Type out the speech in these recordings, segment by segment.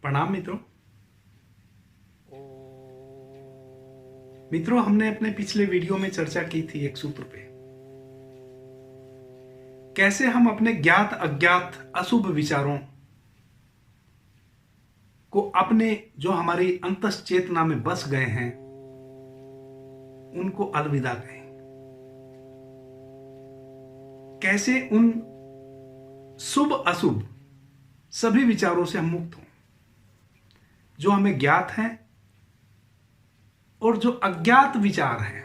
प्रणाम मित्रों। हमने अपने पिछले वीडियो में चर्चा की थी एक सूत्र पे, कैसे हम अपने ज्ञात अज्ञात अशुभ विचारों को अपने जो हमारी अंतस चेतना में बस गए हैं उनको अलविदा कहें, कैसे उन शुभ अशुभ सभी विचारों से हम मुक्त हों जो हमें ज्ञात हैं और जो अज्ञात विचार हैं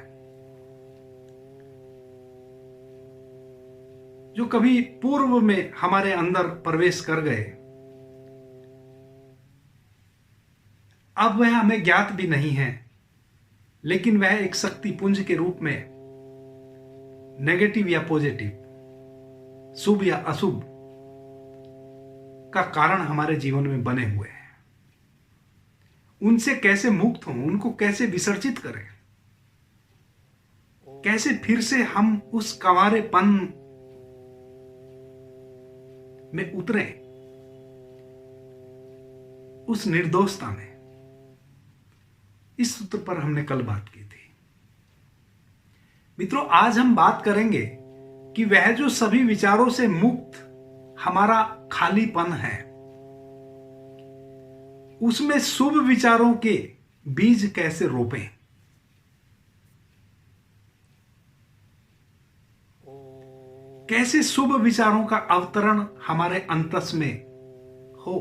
जो कभी पूर्व में हमारे अंदर प्रवेश कर गए, अब वह हमें ज्ञात भी नहीं है, लेकिन वह एक शक्ति पुंज के रूप में नेगेटिव या पॉजिटिव, शुभ या अशुभ का कारण हमारे जीवन में बने हुए हैं। उनसे कैसे मुक्त हों, उनको कैसे विसर्जित करें, कैसे फिर से हम उस कंवारेपन में उतरें, उस निर्दोषता में। इस सूत्र पर हमने कल बात की थी। मित्रों, आज हम बात करेंगे कि वह जो सभी विचारों से मुक्त हमारा खालीपन है, उसमें शुभ विचारों के बीज कैसे रोपें, कैसे शुभ विचारों का अवतरण हमारे अंतस में हो,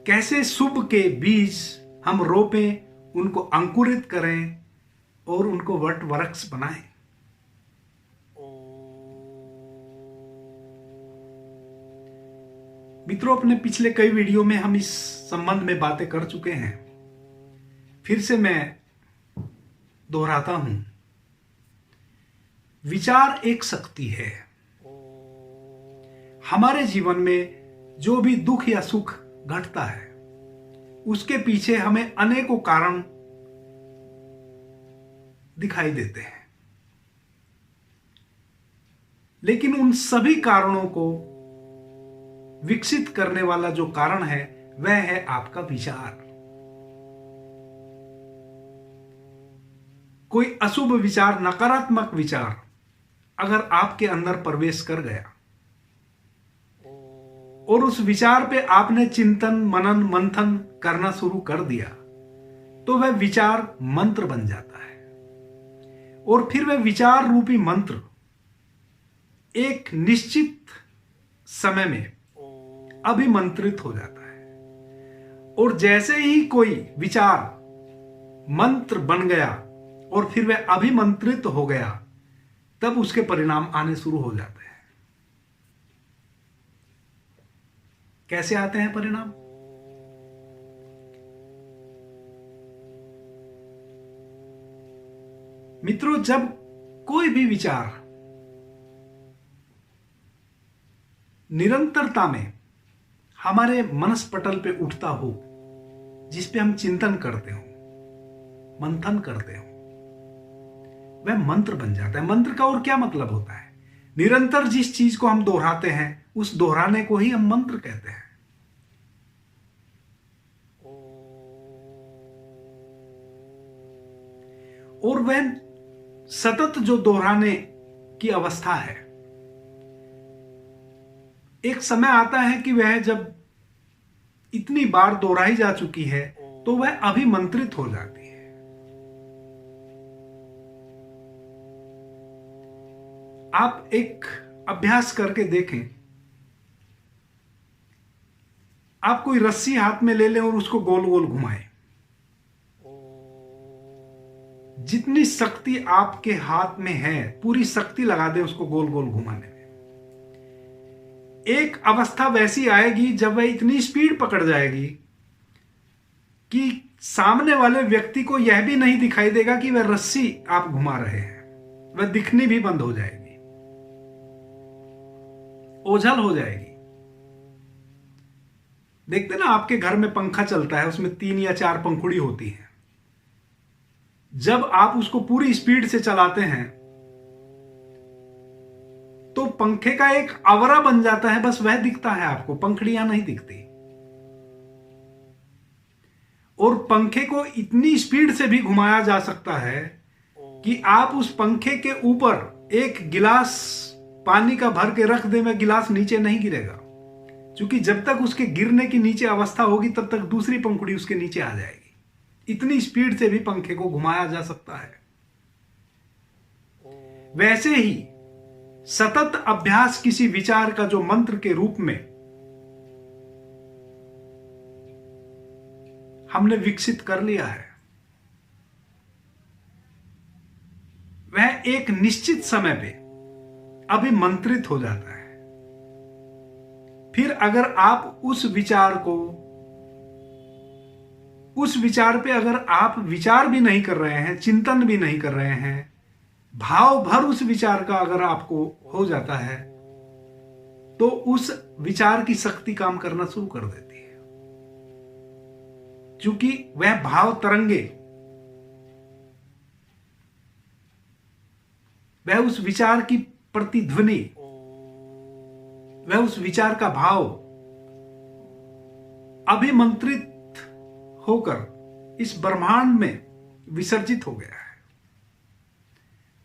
कैसे शुभ के बीज हम रोपें, उनको अंकुरित करें और उनको वट वृक्ष बनाएं। मित्रों, अपने पिछले कई वीडियो में हम इस संबंध में बातें कर चुके हैं। फिर से मैं दोहराता हूं, विचार एक शक्ति है। हमारे जीवन में जो भी दुख या सुख घटता है उसके पीछे हमें अनेकों कारण दिखाई देते हैं, लेकिन उन सभी कारणों को विकसित करने वाला जो कारण है वह है आपका विचार। कोई अशुभ विचार, नकारात्मक विचार अगर आपके अंदर प्रवेश कर गया और उस विचार पे आपने चिंतन, मनन, मंथन करना शुरू कर दिया, तो वह विचार मंत्र बन जाता है और फिर वह विचार रूपी मंत्र एक निश्चित समय में अभिमंत्रित हो जाता है। और जैसे ही कोई विचार मंत्र बन गया और फिर वह अभिमंत्रित हो गया, तब उसके परिणाम आने शुरू हो जाते हैं। कैसे आते हैं परिणाम? मित्रों, जब कोई भी विचार निरंतरता में हमारे मनस्पटल पे उठता हो, जिस पे हम चिंतन करते हो, मंथन करते हो, वह मंत्र बन जाता है। मंत्र का और क्या मतलब होता है? निरंतर जिस चीज को हम दोहराते हैं उस दोहराने को ही हम मंत्र कहते हैं। और वह सतत जो दोहराने की अवस्था है, एक समय आता है कि वह जब इतनी बार दोहराई जा चुकी है तो वह अभिमंत्रित हो जाती है। आप एक अभ्यास करके देखें। आप कोई रस्सी हाथ में ले लें और उसको गोल गोल घुमाएं। जितनी शक्ति आपके हाथ में है, पूरी शक्ति लगा दें उसको गोल गोल घुमाने में। एक अवस्था वैसी आएगी जब वह इतनी स्पीड पकड़ जाएगी कि सामने वाले व्यक्ति को यह भी नहीं दिखाई देगा कि वह रस्सी आप घुमा रहे हैं। वह दिखनी भी बंद हो जाएगी, ओझल हो जाएगी। देखते ना, आपके घर में पंखा चलता है, उसमें 3 या 4 पंखुड़ी होती है। जब आप उसको पूरी स्पीड से चलाते हैं तो पंखे का एक आवरा बन जाता है, बस वह दिखता है आपको, पंखुड़ियां नहीं दिखती। और पंखे को इतनी स्पीड से भी घुमाया जा सकता है कि आप उस पंखे के ऊपर एक गिलास पानी का भर के रख दे, वह गिलास नीचे नहीं गिरेगा, क्योंकि जब तक उसके गिरने की नीचे अवस्था होगी तब तक दूसरी पंखुड़ी उसके नीचे आ जाएगी। इतनी स्पीड से भी पंखे को घुमाया जा सकता है। वैसे ही सतत अभ्यास किसी विचार का जो मंत्र के रूप में हमने विकसित कर लिया है, वह एक निश्चित समय पे अभिमंत्रित हो जाता है। फिर अगर आप उस विचार पे अगर आप विचार भी नहीं कर रहे हैं, चिंतन भी नहीं कर रहे हैं, भाव भर उस विचार का अगर आपको हो जाता है, तो उस विचार की शक्ति काम करना शुरू कर देती है, क्योंकि वह भाव तरंगे, वह उस विचार की प्रतिध्वनि, वह उस विचार का भाव अभिमंत्रित होकर इस ब्रह्मांड में विसर्जित हो गया है।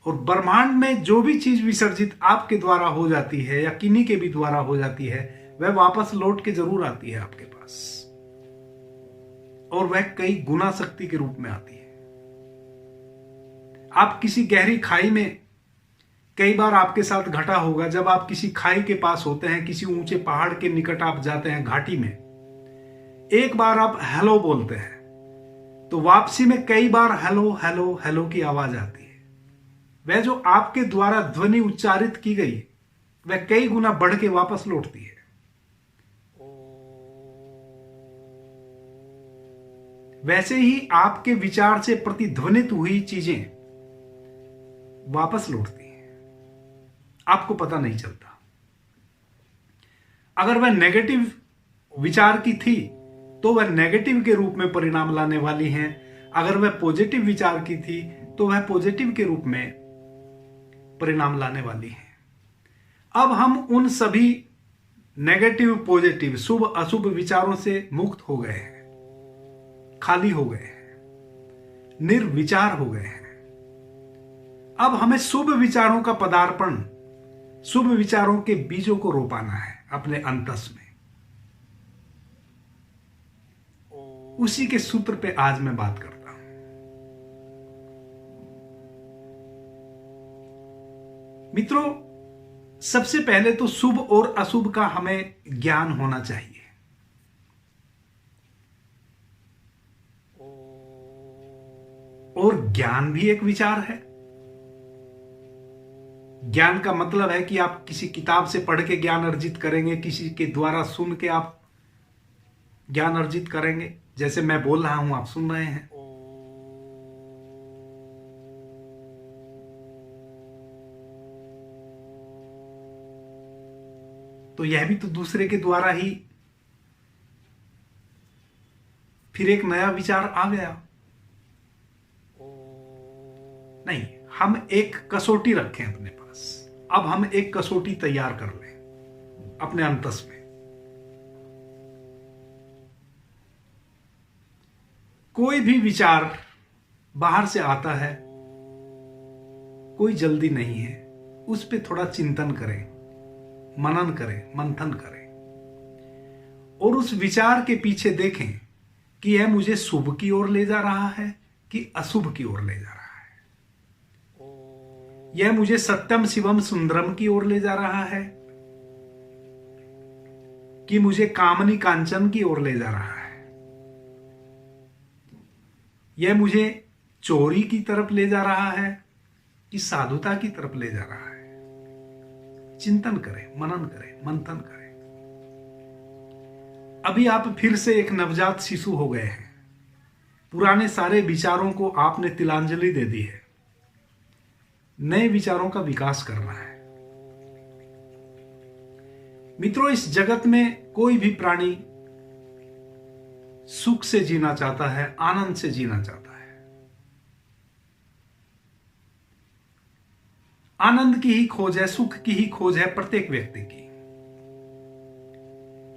और ब्रह्मांड में जो भी चीज विसर्जित आपके द्वारा हो जाती है या किन्हीं के भी द्वारा हो जाती है, वह वापस लौट के जरूर आती है आपके पास, और वह कई गुना शक्ति के रूप में आती है। आप किसी गहरी खाई में, कई बार आपके साथ घटा होगा, जब आप किसी खाई के पास होते हैं, किसी ऊंचे पहाड़ के निकट आप जाते हैं घाटी में, एक बार आप हेलो बोलते हैं तो वापसी में कई बार हेलो हेलो हेलो की आवाज आती है। वह जो आपके द्वारा ध्वनि उच्चारित की गई, वह कई गुना बढ़ के वापस लौटती है। वैसे ही आपके विचार से प्रतिध्वनित हुई चीजें वापस लौटती हैं, आपको पता नहीं चलता। अगर वह नेगेटिव विचार की थी तो वह नेगेटिव के रूप में परिणाम लाने वाली हैं, अगर वह पॉजिटिव विचार की थी तो वह पॉजिटिव के रूप में परिणाम लाने वाली है। अब हम उन सभी नेगेटिव पॉजिटिव, शुभ अशुभ विचारों से मुक्त हो गए हैं, खाली हो गए हैं, निर्विचार हो गए हैं। अब हमें शुभ विचारों का पदार्पण, शुभ विचारों के बीजों को रोपाना है अपने अंतस में। उसी के सूत्र पे आज मैं बात करता हूं। मित्रों, सबसे पहले तो शुभ और अशुभ का हमें ज्ञान होना चाहिए। और ज्ञान भी एक विचार है। ज्ञान का मतलब है कि आप किसी किताब से पढ़ के ज्ञान अर्जित करेंगे, किसी के द्वारा सुन के आप ज्ञान अर्जित करेंगे। जैसे मैं बोल रहा हूं, आप सुन रहे हैं। तो यह भी तो दूसरे के द्वारा ही फिर एक नया विचार आ गया। नहीं, हम एक कसौटी रखें अपने पास। अब हम एक कसौटी तैयार कर लें अपने अंतस में। कोई भी विचार बाहर से आता है, कोई जल्दी नहीं है, उस पर थोड़ा चिंतन करें, मनन करें, मंथन करें, और उस विचार के पीछे देखें कि यह मुझे शुभ की ओर ले जा रहा है कि अशुभ की ओर ले जा रहा है। यह मुझे सत्यम शिवम सुंदरम की ओर ले जा रहा है कि मुझे कामनी कांचन की ओर ले जा रहा है। यह मुझे चोरी की तरफ ले जा रहा है कि साधुता की तरफ ले जा रहा है। चिंतन करें, मनन करें, मंथन करें। अभी आप फिर से एक नवजात शिशु हो गए हैं। पुराने सारे विचारों को आपने तिलांजलि दे दी है। नए विचारों का विकास करना है। मित्रों, इस जगत में कोई भी प्राणी सुख से जीना चाहता है, आनंद से जीना चाहता है। आनंद की ही खोज है, सुख की ही खोज है प्रत्येक व्यक्ति की।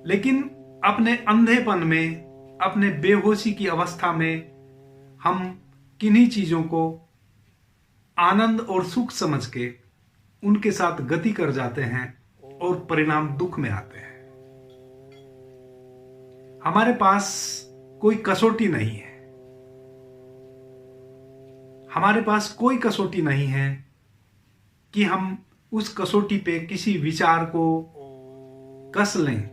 लेकिन अपने अंधेपन में, अपने बेहोशी की अवस्था में हम किन्हीं चीजों को आनंद और सुख समझ के उनके साथ गति कर जाते हैं और परिणाम दुख में आते हैं। हमारे पास कोई कसौटी नहीं है, हमारे पास कोई कसौटी नहीं है कि हम उस कसौटी पे किसी विचार को कस लें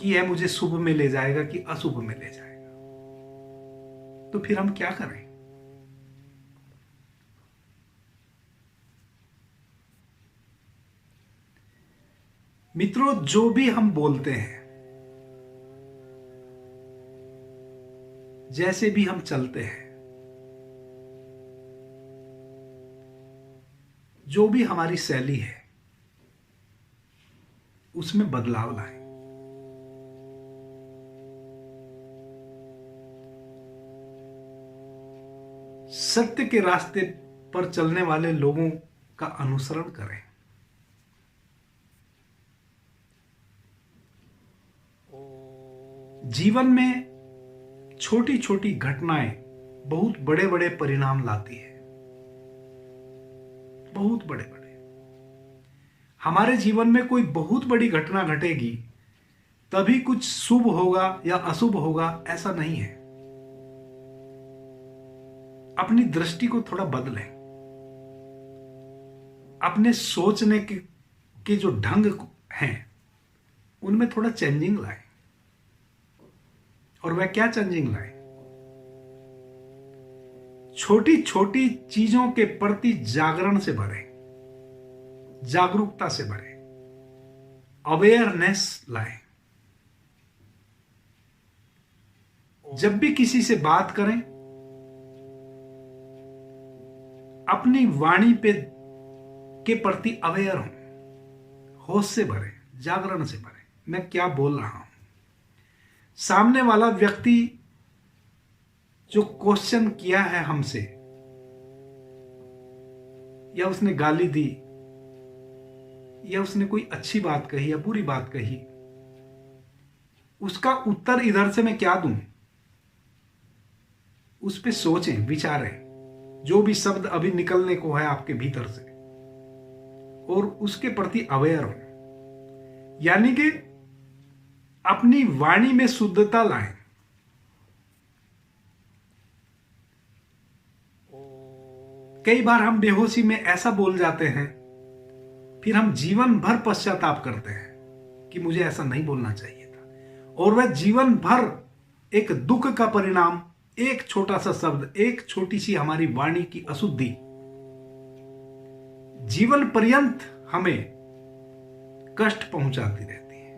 कि यह मुझे शुभ में ले जाएगा कि अशुभ में ले जाएगा। तो फिर हम क्या करें? मित्रों, जो भी हम बोलते हैं, जैसे भी हम चलते हैं, जो भी हमारी शैली है, उसमें बदलाव लाएं। सत्य के रास्ते पर चलने वाले लोगों का अनुसरण करें। जीवन में छोटी छोटी घटनाएं बहुत बड़े बड़े परिणाम लाती है, बहुत बड़े बड़े। हमारे जीवन में कोई बहुत बड़ी घटना घटेगी तभी कुछ शुभ होगा या अशुभ होगा, ऐसा नहीं है। अपनी दृष्टि को थोड़ा बदलें, अपने सोचने के जो ढंग हैं उनमें थोड़ा चेंजिंग लाएं। और वह क्या चेंजिंग लाएं? छोटी छोटी चीजों के प्रति जागरण से भरें, जागरूकता से भरें, अवेयरनेस लाएं। जब भी किसी से बात करें, अपनी वाणी के प्रति अवेयर हों, होश से भरें, जागरण से भरें। मैं क्या बोल रहा हूं? सामने वाला व्यक्ति जो क्वेश्चन किया है हमसे, या उसने गाली दी, या उसने कोई अच्छी बात कही या बुरी बात कही, उसका उत्तर इधर से मैं क्या दूं? उस पे सोचें, विचारें, जो भी शब्द अभी निकलने को है आपके भीतर से, और उसके प्रति अवेयर हो। यानी कि अपनी वाणी में शुद्धता लाएं। कई बार हम बेहोशी में ऐसा बोल जाते हैं, फिर हम जीवन भर पश्चाताप करते हैं कि मुझे ऐसा नहीं बोलना चाहिए था, और वह जीवन भर एक दुख का परिणाम, एक छोटा सा शब्द, एक छोटी सी हमारी वाणी की अशुद्धि जीवन पर्यंत हमें कष्ट पहुंचाती रहती है।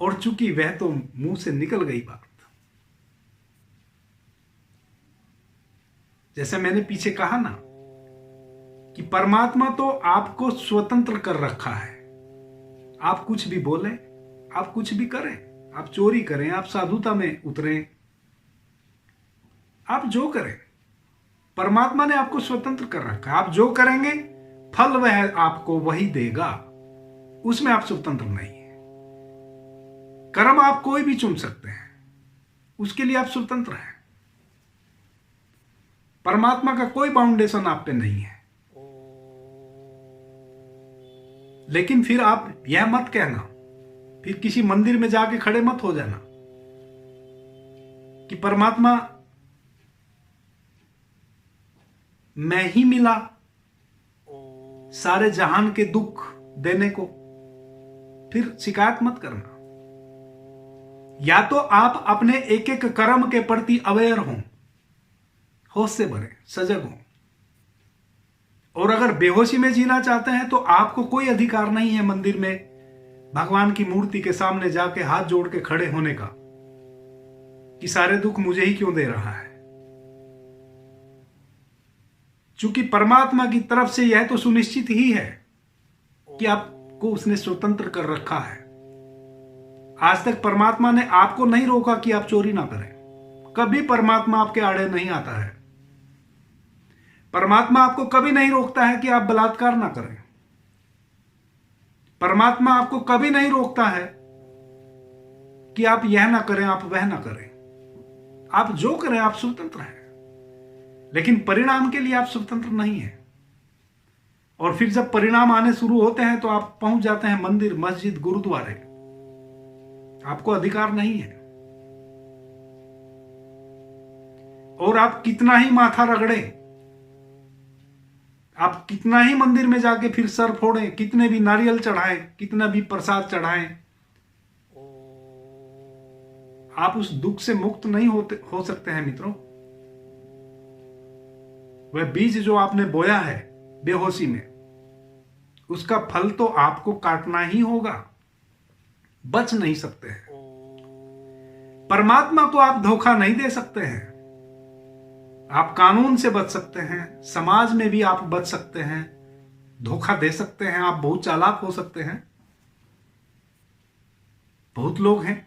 और चूंकि वह तो मुंह से निकल गई बात, जैसे मैंने पीछे कहा ना कि परमात्मा तो आपको स्वतंत्र कर रखा है। आप कुछ भी बोलें, आप कुछ भी करें, आप चोरी करें, आप साधुता में उतरें, आप जो करें, परमात्मा ने आपको स्वतंत्र कर रखा है। आप जो करेंगे फल वह आपको वही देगा, उसमें आप स्वतंत्र नहीं है। कर्म आप कोई भी चुन सकते हैं, उसके लिए आप स्वतंत्र हैं। परमात्मा का कोई बाउंडेशन आप पे नहीं है। लेकिन फिर आप यह मत कहना, फिर किसी मंदिर में जाके खड़े मत हो जाना कि परमात्मा मैं ही मिला सारे जहान के दुख देने को। फिर शिकायत मत करना। या तो आप अपने एक एक कर्म के प्रति अवेयर हों, होश से भरे, सजग हों। और अगर बेहोशी में जीना चाहते हैं तो आपको कोई अधिकार नहीं है मंदिर में भगवान की मूर्ति के सामने जाके हाथ जोड़ के खड़े होने का कि सारे दुख मुझे ही क्यों दे रहा है। चूंकि परमात्मा की तरफ से यह तो सुनिश्चित ही है कि आपको उसने स्वतंत्र कर रखा है। आज तक परमात्मा ने आपको नहीं रोका कि आप चोरी ना करें। कभी परमात्मा आपके आड़े नहीं आता है। परमात्मा आपको कभी नहीं रोकता है कि आप बलात्कार ना करें। परमात्मा आपको कभी नहीं रोकता है कि आप यह ना करें, आप वह ना करें। आप जो करें आप स्वतंत्र हैं, लेकिन परिणाम के लिए आप स्वतंत्र नहीं हैं। और फिर जब परिणाम आने शुरू होते हैं तो आप पहुंच जाते हैं मंदिर, मस्जिद, गुरुद्वारे। आपको अधिकार नहीं है। और आप कितना ही माथा रगड़ें, आप कितना ही मंदिर में जाके फिर सर फोड़ें, कितने भी नारियल चढ़ाएं, कितना भी प्रसाद चढ़ाएं, आप उस दुख से मुक्त नहीं हो सकते हैं मित्रों। वह बीज जो आपने बोया है बेहोशी में, उसका फल तो आपको काटना ही होगा, बच नहीं सकते हैं। परमात्मा को आप धोखा नहीं दे सकते हैं। आप कानून से बच सकते हैं, समाज में भी आप बच सकते हैं, धोखा दे सकते हैं, आप बहुत चालाक हो सकते हैं। बहुत लोग हैं,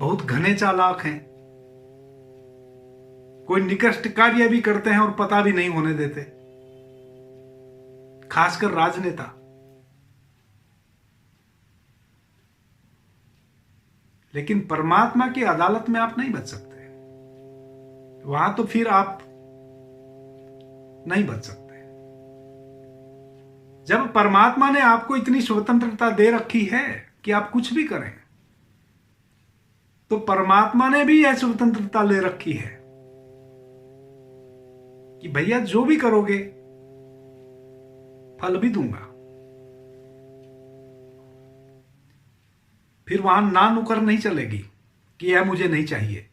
बहुत घने चालाक हैं, कोई निकृष्ट कार्य भी करते हैं और पता भी नहीं होने देते, खासकर राजनेता। लेकिन परमात्मा की अदालत में आप नहीं बच सकते, वहां तो फिर आप नहीं बच सकते। जब परमात्मा ने आपको इतनी स्वतंत्रता दे रखी है कि आप कुछ भी करें, तो परमात्मा ने भी यह स्वतंत्रता ले रखी है कि भैया जो भी करोगे फल भी दूंगा। फिर वहां ना नुकर नहीं चलेगी कि यह मुझे नहीं चाहिए।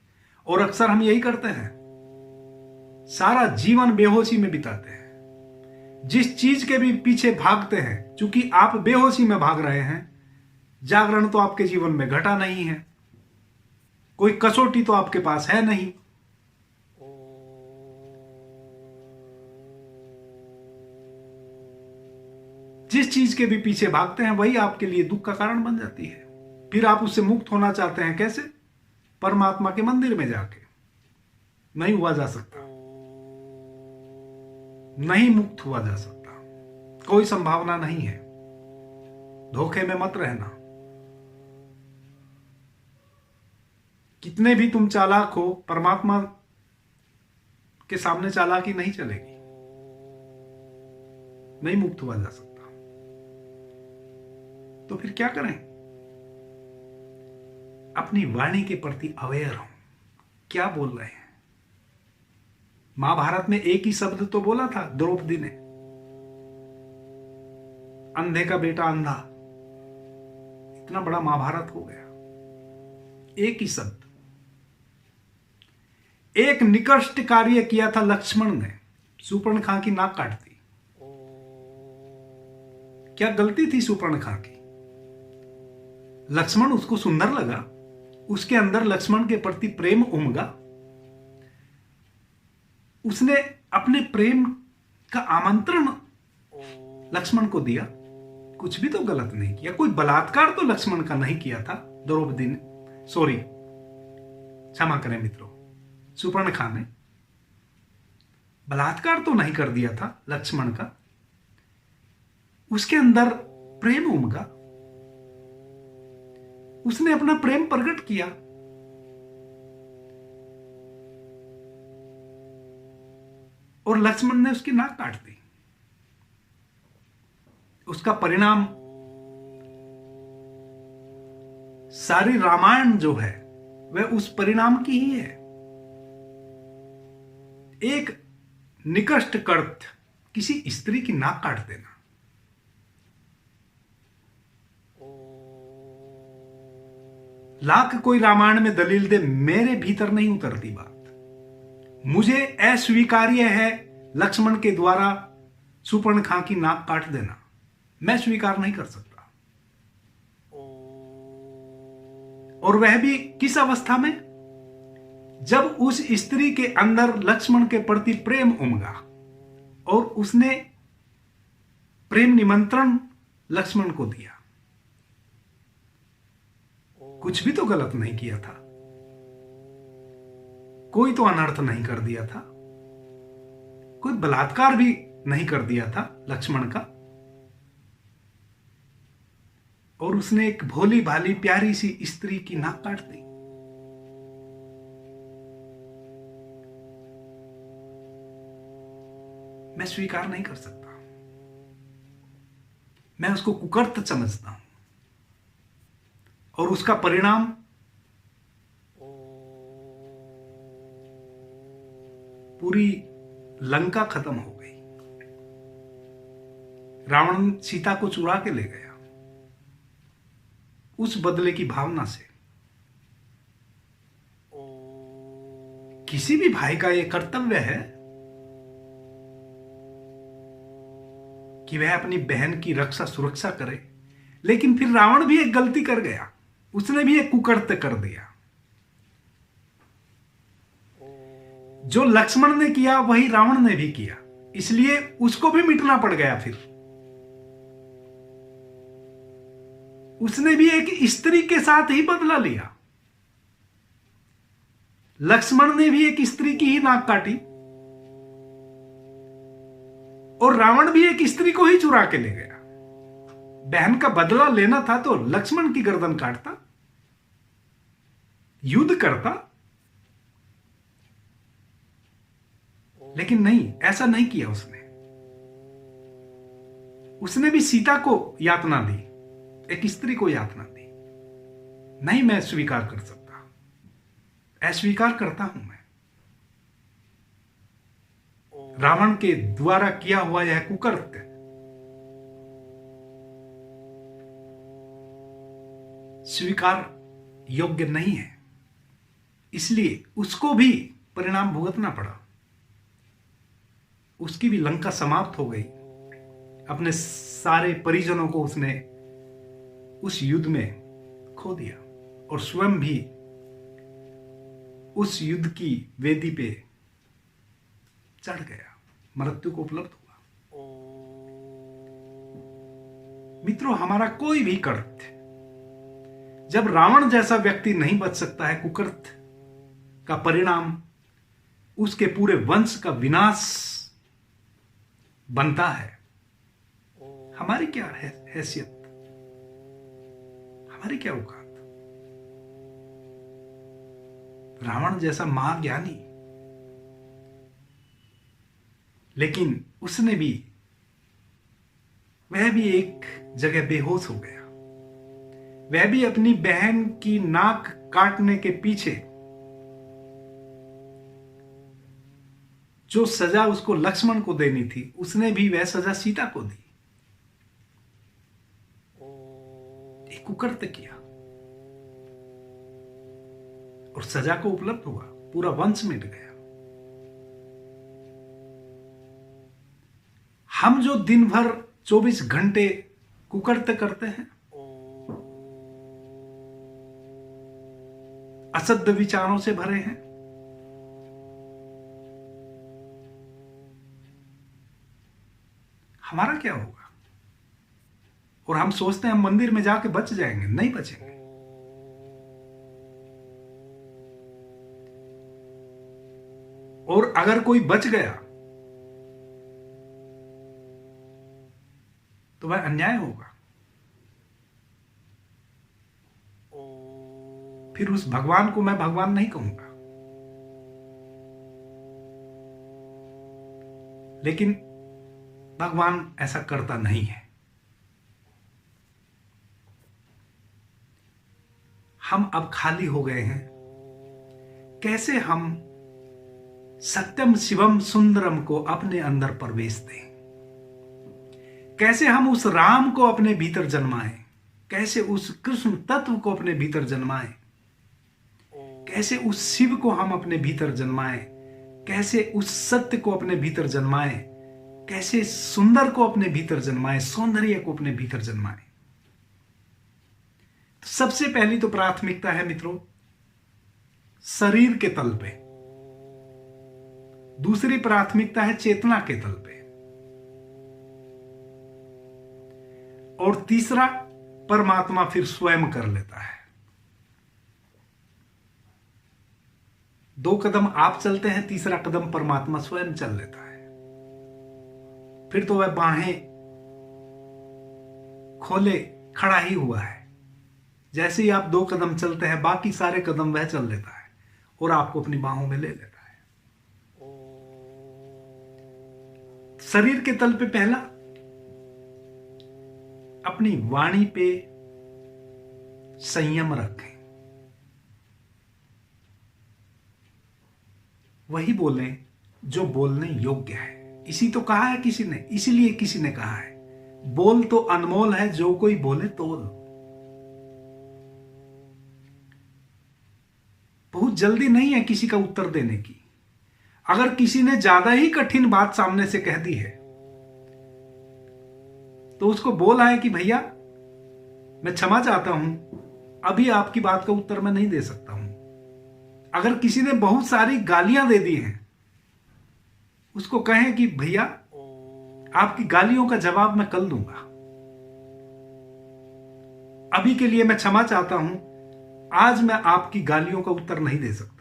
और अक्सर हम यही करते हैं, सारा जीवन बेहोशी में बिताते हैं। जिस चीज के भी पीछे भागते हैं, चूंकि आप बेहोशी में भाग रहे हैं, जागरण तो आपके जीवन में घटा नहीं है, कोई कसौटी तो आपके पास है नहीं। जिस चीज के भी पीछे भागते हैं वही आपके लिए दुख का कारण बन जाती है। फिर आप उससे मुक्त होना चाहते हैं, कैसे? परमात्मा के मंदिर में जाके। नहीं हुआ जा सकता, नहीं मुक्त हुआ जा सकता, कोई संभावना नहीं है। धोखे में मत रहना। कितने भी तुम चालाक हो, परमात्मा के सामने चालाकी नहीं चलेगी, नहीं मुक्त हुआ जा सकता। तो फिर क्या करें? अपनी वाणी के प्रति अवेयर हो, क्या बोल रहे हैं। महाभारत में एक ही शब्द तो बोला था द्रौपदी ने, अंधे का बेटा अंधा। इतना बड़ा महाभारत हो गया, एक ही शब्द। एक निकृष्ट कार्य किया था लक्ष्मण ने, शूर्पणखा की नाक काट दी। क्या गलती थी शूर्पणखा की? लक्ष्मण उसको सुंदर लगा, उसके अंदर लक्ष्मण के प्रति प्रेम उमगा, उसने अपने प्रेम का आमंत्रण लक्ष्मण को दिया। कुछ भी तो गलत नहीं किया, कोई बलात्कार तो लक्ष्मण का नहीं किया था द्रौपदी ने, सॉरी क्षमा करें मित्रों, शूर्पणखा ने बलात्कार तो नहीं कर दिया था लक्ष्मण का। उसके अंदर प्रेम उमगा, उसने अपना प्रेम प्रकट किया। और लक्ष्मण ने उसकी नाक काट दी। उसका परिणाम सारी रामायण जो है वह उस परिणाम की ही है। एक निकृष्ट कृत्य, किसी स्त्री की नाक काट देना। लाख कोई रामायण में दलील दे, मेरे भीतर नहीं उतरती बात। मुझे अस्वीकार्य है लक्ष्मण के द्वारा शूर्पणखा की नाक काट देना, मैं स्वीकार नहीं कर सकता। और वह भी किस अवस्था में? जब उस स्त्री के अंदर लक्ष्मण के प्रति प्रेम उमगा और उसने प्रेम निमंत्रण लक्ष्मण को दिया। कुछ भी तो गलत नहीं किया था, कोई तो अनर्थ नहीं कर दिया था, कोई बलात्कार भी नहीं कर दिया था लक्ष्मण का। और उसने एक भोली भाली प्यारी सी स्त्री की नाक काट दी। मैं स्वीकार नहीं कर सकता, मैं उसको कुकर्त समझता हूं, और उसका परिणाम पूरी लंका खत्म हो गई। रावण सीता को चुरा के ले गया उस बदले की भावना से। किसी भी भाई का यह कर्तव्य है कि वह अपनी बहन की रक्षा सुरक्षा करे, लेकिन फिर रावण भी एक गलती कर गया, उसने भी एक कुकर्त कर दिया। जो लक्ष्मण ने किया वही रावण ने भी किया, इसलिए उसको भी मिटना पड़ गया। फिर उसने भी एक स्त्री के साथ ही बदला लिया। लक्ष्मण ने भी एक स्त्री की ही नाक काटी, और रावण भी एक स्त्री को ही चुरा के ले गया। बहन का बदला लेना था तो लक्ष्मण की गर्दन काटता, युद्ध करता, लेकिन नहीं, ऐसा नहीं किया उसने। उसने भी सीता को यातना दी, एक स्त्री को यातना दी। नहीं, मैं स्वीकार कर सकता, अस्वीकार करता हूं मैं। रावण के द्वारा किया हुआ यह कुकर्त्य स्वीकार योग्य नहीं है, इसलिए उसको भी परिणाम भुगतना पड़ा। उसकी भी लंका समाप्त हो गई। अपने सारे परिजनों को उसने उस युद्ध में खो दिया, और स्वयं भी उस युद्ध की वेदी पे चढ़ गया, मृत्यु को उपलब्ध हुआ। मित्रों, हमारा कोई भी कृत्य, जब रावण जैसा व्यक्ति नहीं बच सकता है, कुकृत्य का परिणाम उसके पूरे वंश का विनाश बनता है, हमारी क्या हैसियत, हमारी क्या औकात। रावण जैसा महाज्ञानी, लेकिन उसने भी, वह भी एक जगह बेहोश हो गया। वह भी अपनी बहन की नाक काटने के पीछे जो सजा उसको लक्ष्मण को देनी थी, उसने भी वह सजा सीता को दी। एक कुकृत्य किया और सजा को उपलब्ध हुआ, पूरा वंश मिट गया। हम जो दिन भर 24 घंटे कुकृत्य करते हैं, असद्य विचारों से भरे हैं, हमारा क्या होगा? और हम सोचते हैं हम मंदिर में जाके बच जाएंगे, नहीं बचेंगे। और अगर कोई बच गया तो वह अन्याय होगा। फिर उस भगवान को मैं भगवान नहीं कहूंगा। लेकिन भगवान ऐसा करता नहीं है। हम अब खाली हो गए हैं। कैसे हम सत्यम शिवम सुंदरम को अपने अंदर प्रवेश दें? कैसे हम उस राम को अपने भीतर जन्माएं? कैसे उस कृष्ण तत्व को अपने भीतर जन्माएं? कैसे उस शिव को हम अपने भीतर जन्माएं? कैसे उस सत्य को अपने भीतर जन्माएं? कैसे सुंदर को अपने भीतर जन्माएं, सौंदर्य को अपने भीतर जन्माएं? तो सबसे पहली तो प्राथमिकता है मित्रों, शरीर के तल पे। दूसरी प्राथमिकता है चेतना के तल पे। और तीसरा, परमात्मा फिर स्वयं कर लेता है। 2 कदम आप चलते हैं, तीसरा कदम परमात्मा स्वयं चल लेता है। फिर तो वह बाहें खोले खड़ा ही हुआ है। जैसे ही आप 2 कदम चलते हैं, बाकी सारे कदम वह चल लेता है और आपको अपनी बाहों में ले लेता है। शरीर के तल पे पहला, अपनी वाणी पे संयम रखें। वही बोलें जो बोलने योग्य है। इसी तो कहा है किसी ने, इसीलिए किसी ने कहा है, बोल तो अनमोल है, जो कोई बोले तोल। बहुत जल्दी नहीं है किसी का उत्तर देने की। अगर किसी ने ज्यादा ही कठिन बात सामने से कह दी है तो उसको बोला है कि भैया मैं क्षमा चाहता हूं, अभी आपकी बात का उत्तर मैं नहीं दे सकता हूं। अगर किसी ने बहुत सारी गालियां दे दी हैं, उसको कहें कि भैया आपकी गालियों का जवाब मैं कल दूंगा, अभी के लिए मैं क्षमा चाहता हूं, आज मैं आपकी गालियों का उत्तर नहीं दे सकता।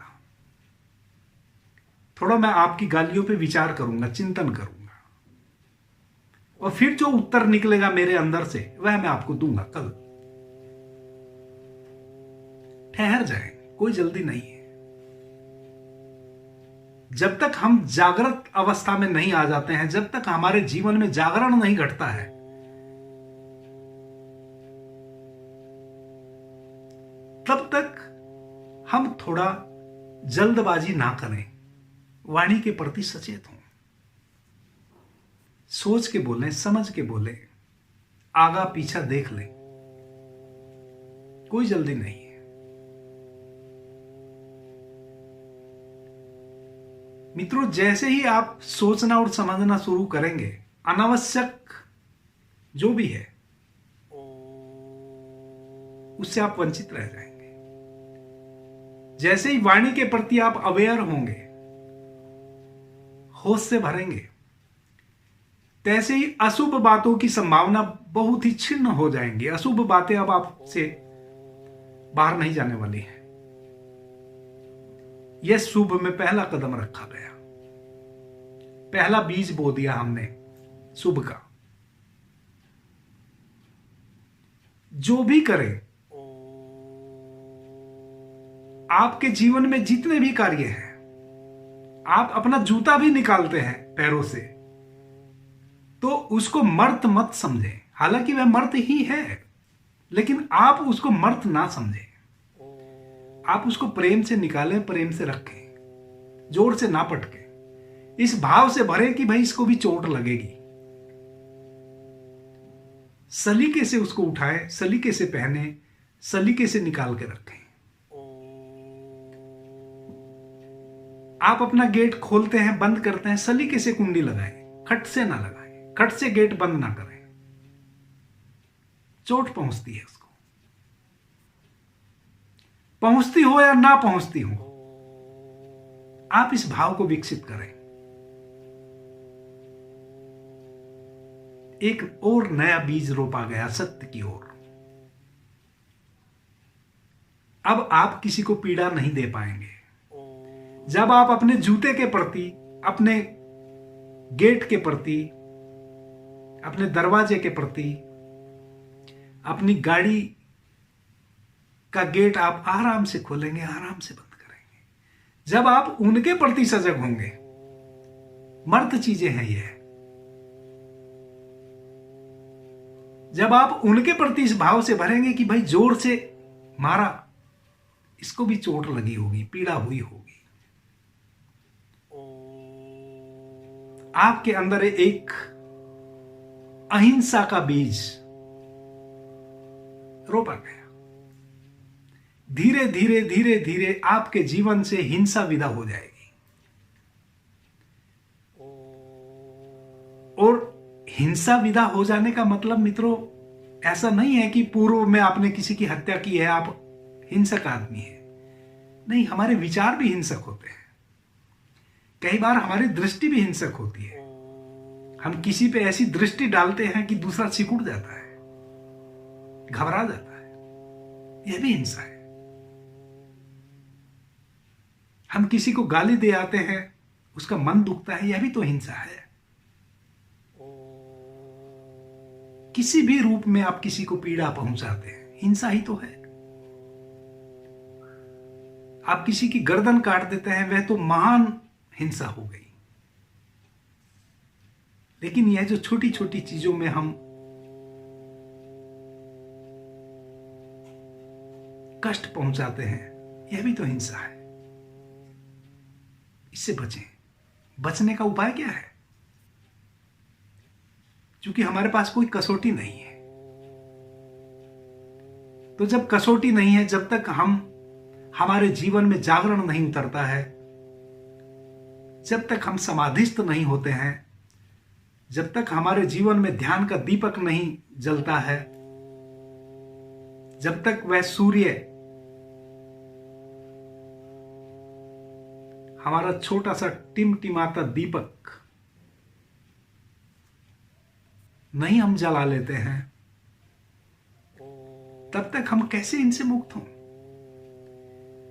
थोड़ा मैं आपकी गालियों पे विचार करूंगा, चिंतन करूंगा, और फिर जो उत्तर निकलेगा मेरे अंदर से वह मैं आपको दूंगा कल। ठहर जाए, कोई जल्दी नहीं है। जब तक हम जागृत अवस्था में नहीं आ जाते हैं, जब तक हमारे जीवन में जागरण नहीं घटता है, तब तक हम थोड़ा जल्दबाजी ना करें, वाणी के प्रति सचेत हों, सोच के बोलें, समझ के बोलें, आगा पीछा देख लें। कोई जल्दी नहीं है। मित्रों, जैसे ही आप सोचना और समझना शुरू करेंगे, अनावश्यक जो भी है उससे आप वंचित रह जाएंगे। जैसे ही वाणी के प्रति आप अवेयर होंगे, होश से भरेंगे, तैसे ही अशुभ बातों की संभावना बहुत ही क्षीण हो जाएंगी। अशुभ बातें अब आपसे बाहर नहीं जाने वाली है। यह शुभ में पहला कदम रखा गया, पहला बीज बो दिया हमने शुभ का। जो भी करें, आपके जीवन में जितने भी कार्य हैं, आप अपना जूता भी निकालते हैं पैरों से, तो उसको मर्त मत समझें। हालांकि वह मर्त ही है, लेकिन आप उसको मर्त ना समझें। आप उसको प्रेम से निकालें, प्रेम से रखें, जोर से ना पटके, इस भाव से भरें कि भाई इसको भी चोट लगेगी। सलीके से उसको उठाएं, सलीके से पहने, सलीके से निकाल के रखें। आप अपना गेट खोलते हैं, बंद करते हैं, सलीके से कुंडी लगाएं, खट से ना लगाएं, खट से गेट बंद ना करें, चोट पहुंचती है उसको। पहुंचती हो या ना पहुंचती हो, आप इस भाव को विकसित करें। एक और नया बीज रोपा गया सत्य की ओर। अब आप किसी को पीड़ा नहीं दे पाएंगे। जब आप अपने जूते के प्रति, अपने गेट के प्रति, अपने दरवाजे के प्रति, अपनी गाड़ी का गेट आप आराम से खोलेंगे, आराम से बंद करेंगे, जब आप उनके प्रति सजग होंगे, मर्द चीजें हैं यह, जब आप उनके प्रति इस भाव से भरेंगे कि भाई जोर से मारा, इसको भी चोट लगी होगी, पीड़ा हुई होगी, आपके अंदर एक अहिंसा का बीज रोपा गया। धीरे धीरे धीरे धीरे आपके जीवन से हिंसा विदा हो जाएगी। और हिंसा विदा हो जाने का मतलब मित्रों ऐसा नहीं है कि पूर्व में आपने किसी की हत्या की है, आप हिंसक आदमी है। नहीं, हमारे विचार भी हिंसक होते हैं। कई बार हमारी दृष्टि भी हिंसक होती है। हम किसी पे ऐसी दृष्टि डालते हैं कि दूसरा सिकुड़ जाता है, घबरा जाता है। यह भी हिंसा है। हम किसी को गाली दे आते हैं, उसका मन दुखता है, यह भी तो हिंसा है। किसी भी रूप में आप किसी को पीड़ा पहुंचाते हैं, हिंसा ही तो है। आप किसी की गर्दन काट देते हैं, वह तो महान हिंसा हो गई। लेकिन यह जो छोटी छोटी चीजों में हम कष्ट पहुंचाते हैं, यह भी तो हिंसा है। इससे बचें। बचने का उपाय क्या है? क्योंकि हमारे पास कोई कसौटी नहीं है। तो जब कसौटी नहीं है, जब तक हमारे जीवन में जागरण नहीं उतरता है, जब तक हम समाधिस्थ नहीं होते हैं, जब तक हमारे जीवन में ध्यान का दीपक नहीं जलता है, जब तक वह सूर्य हमारा छोटा सा टिमटिमाता दीपक नहीं हम जला लेते हैं, तब तक हम कैसे इनसे मुक्त हों?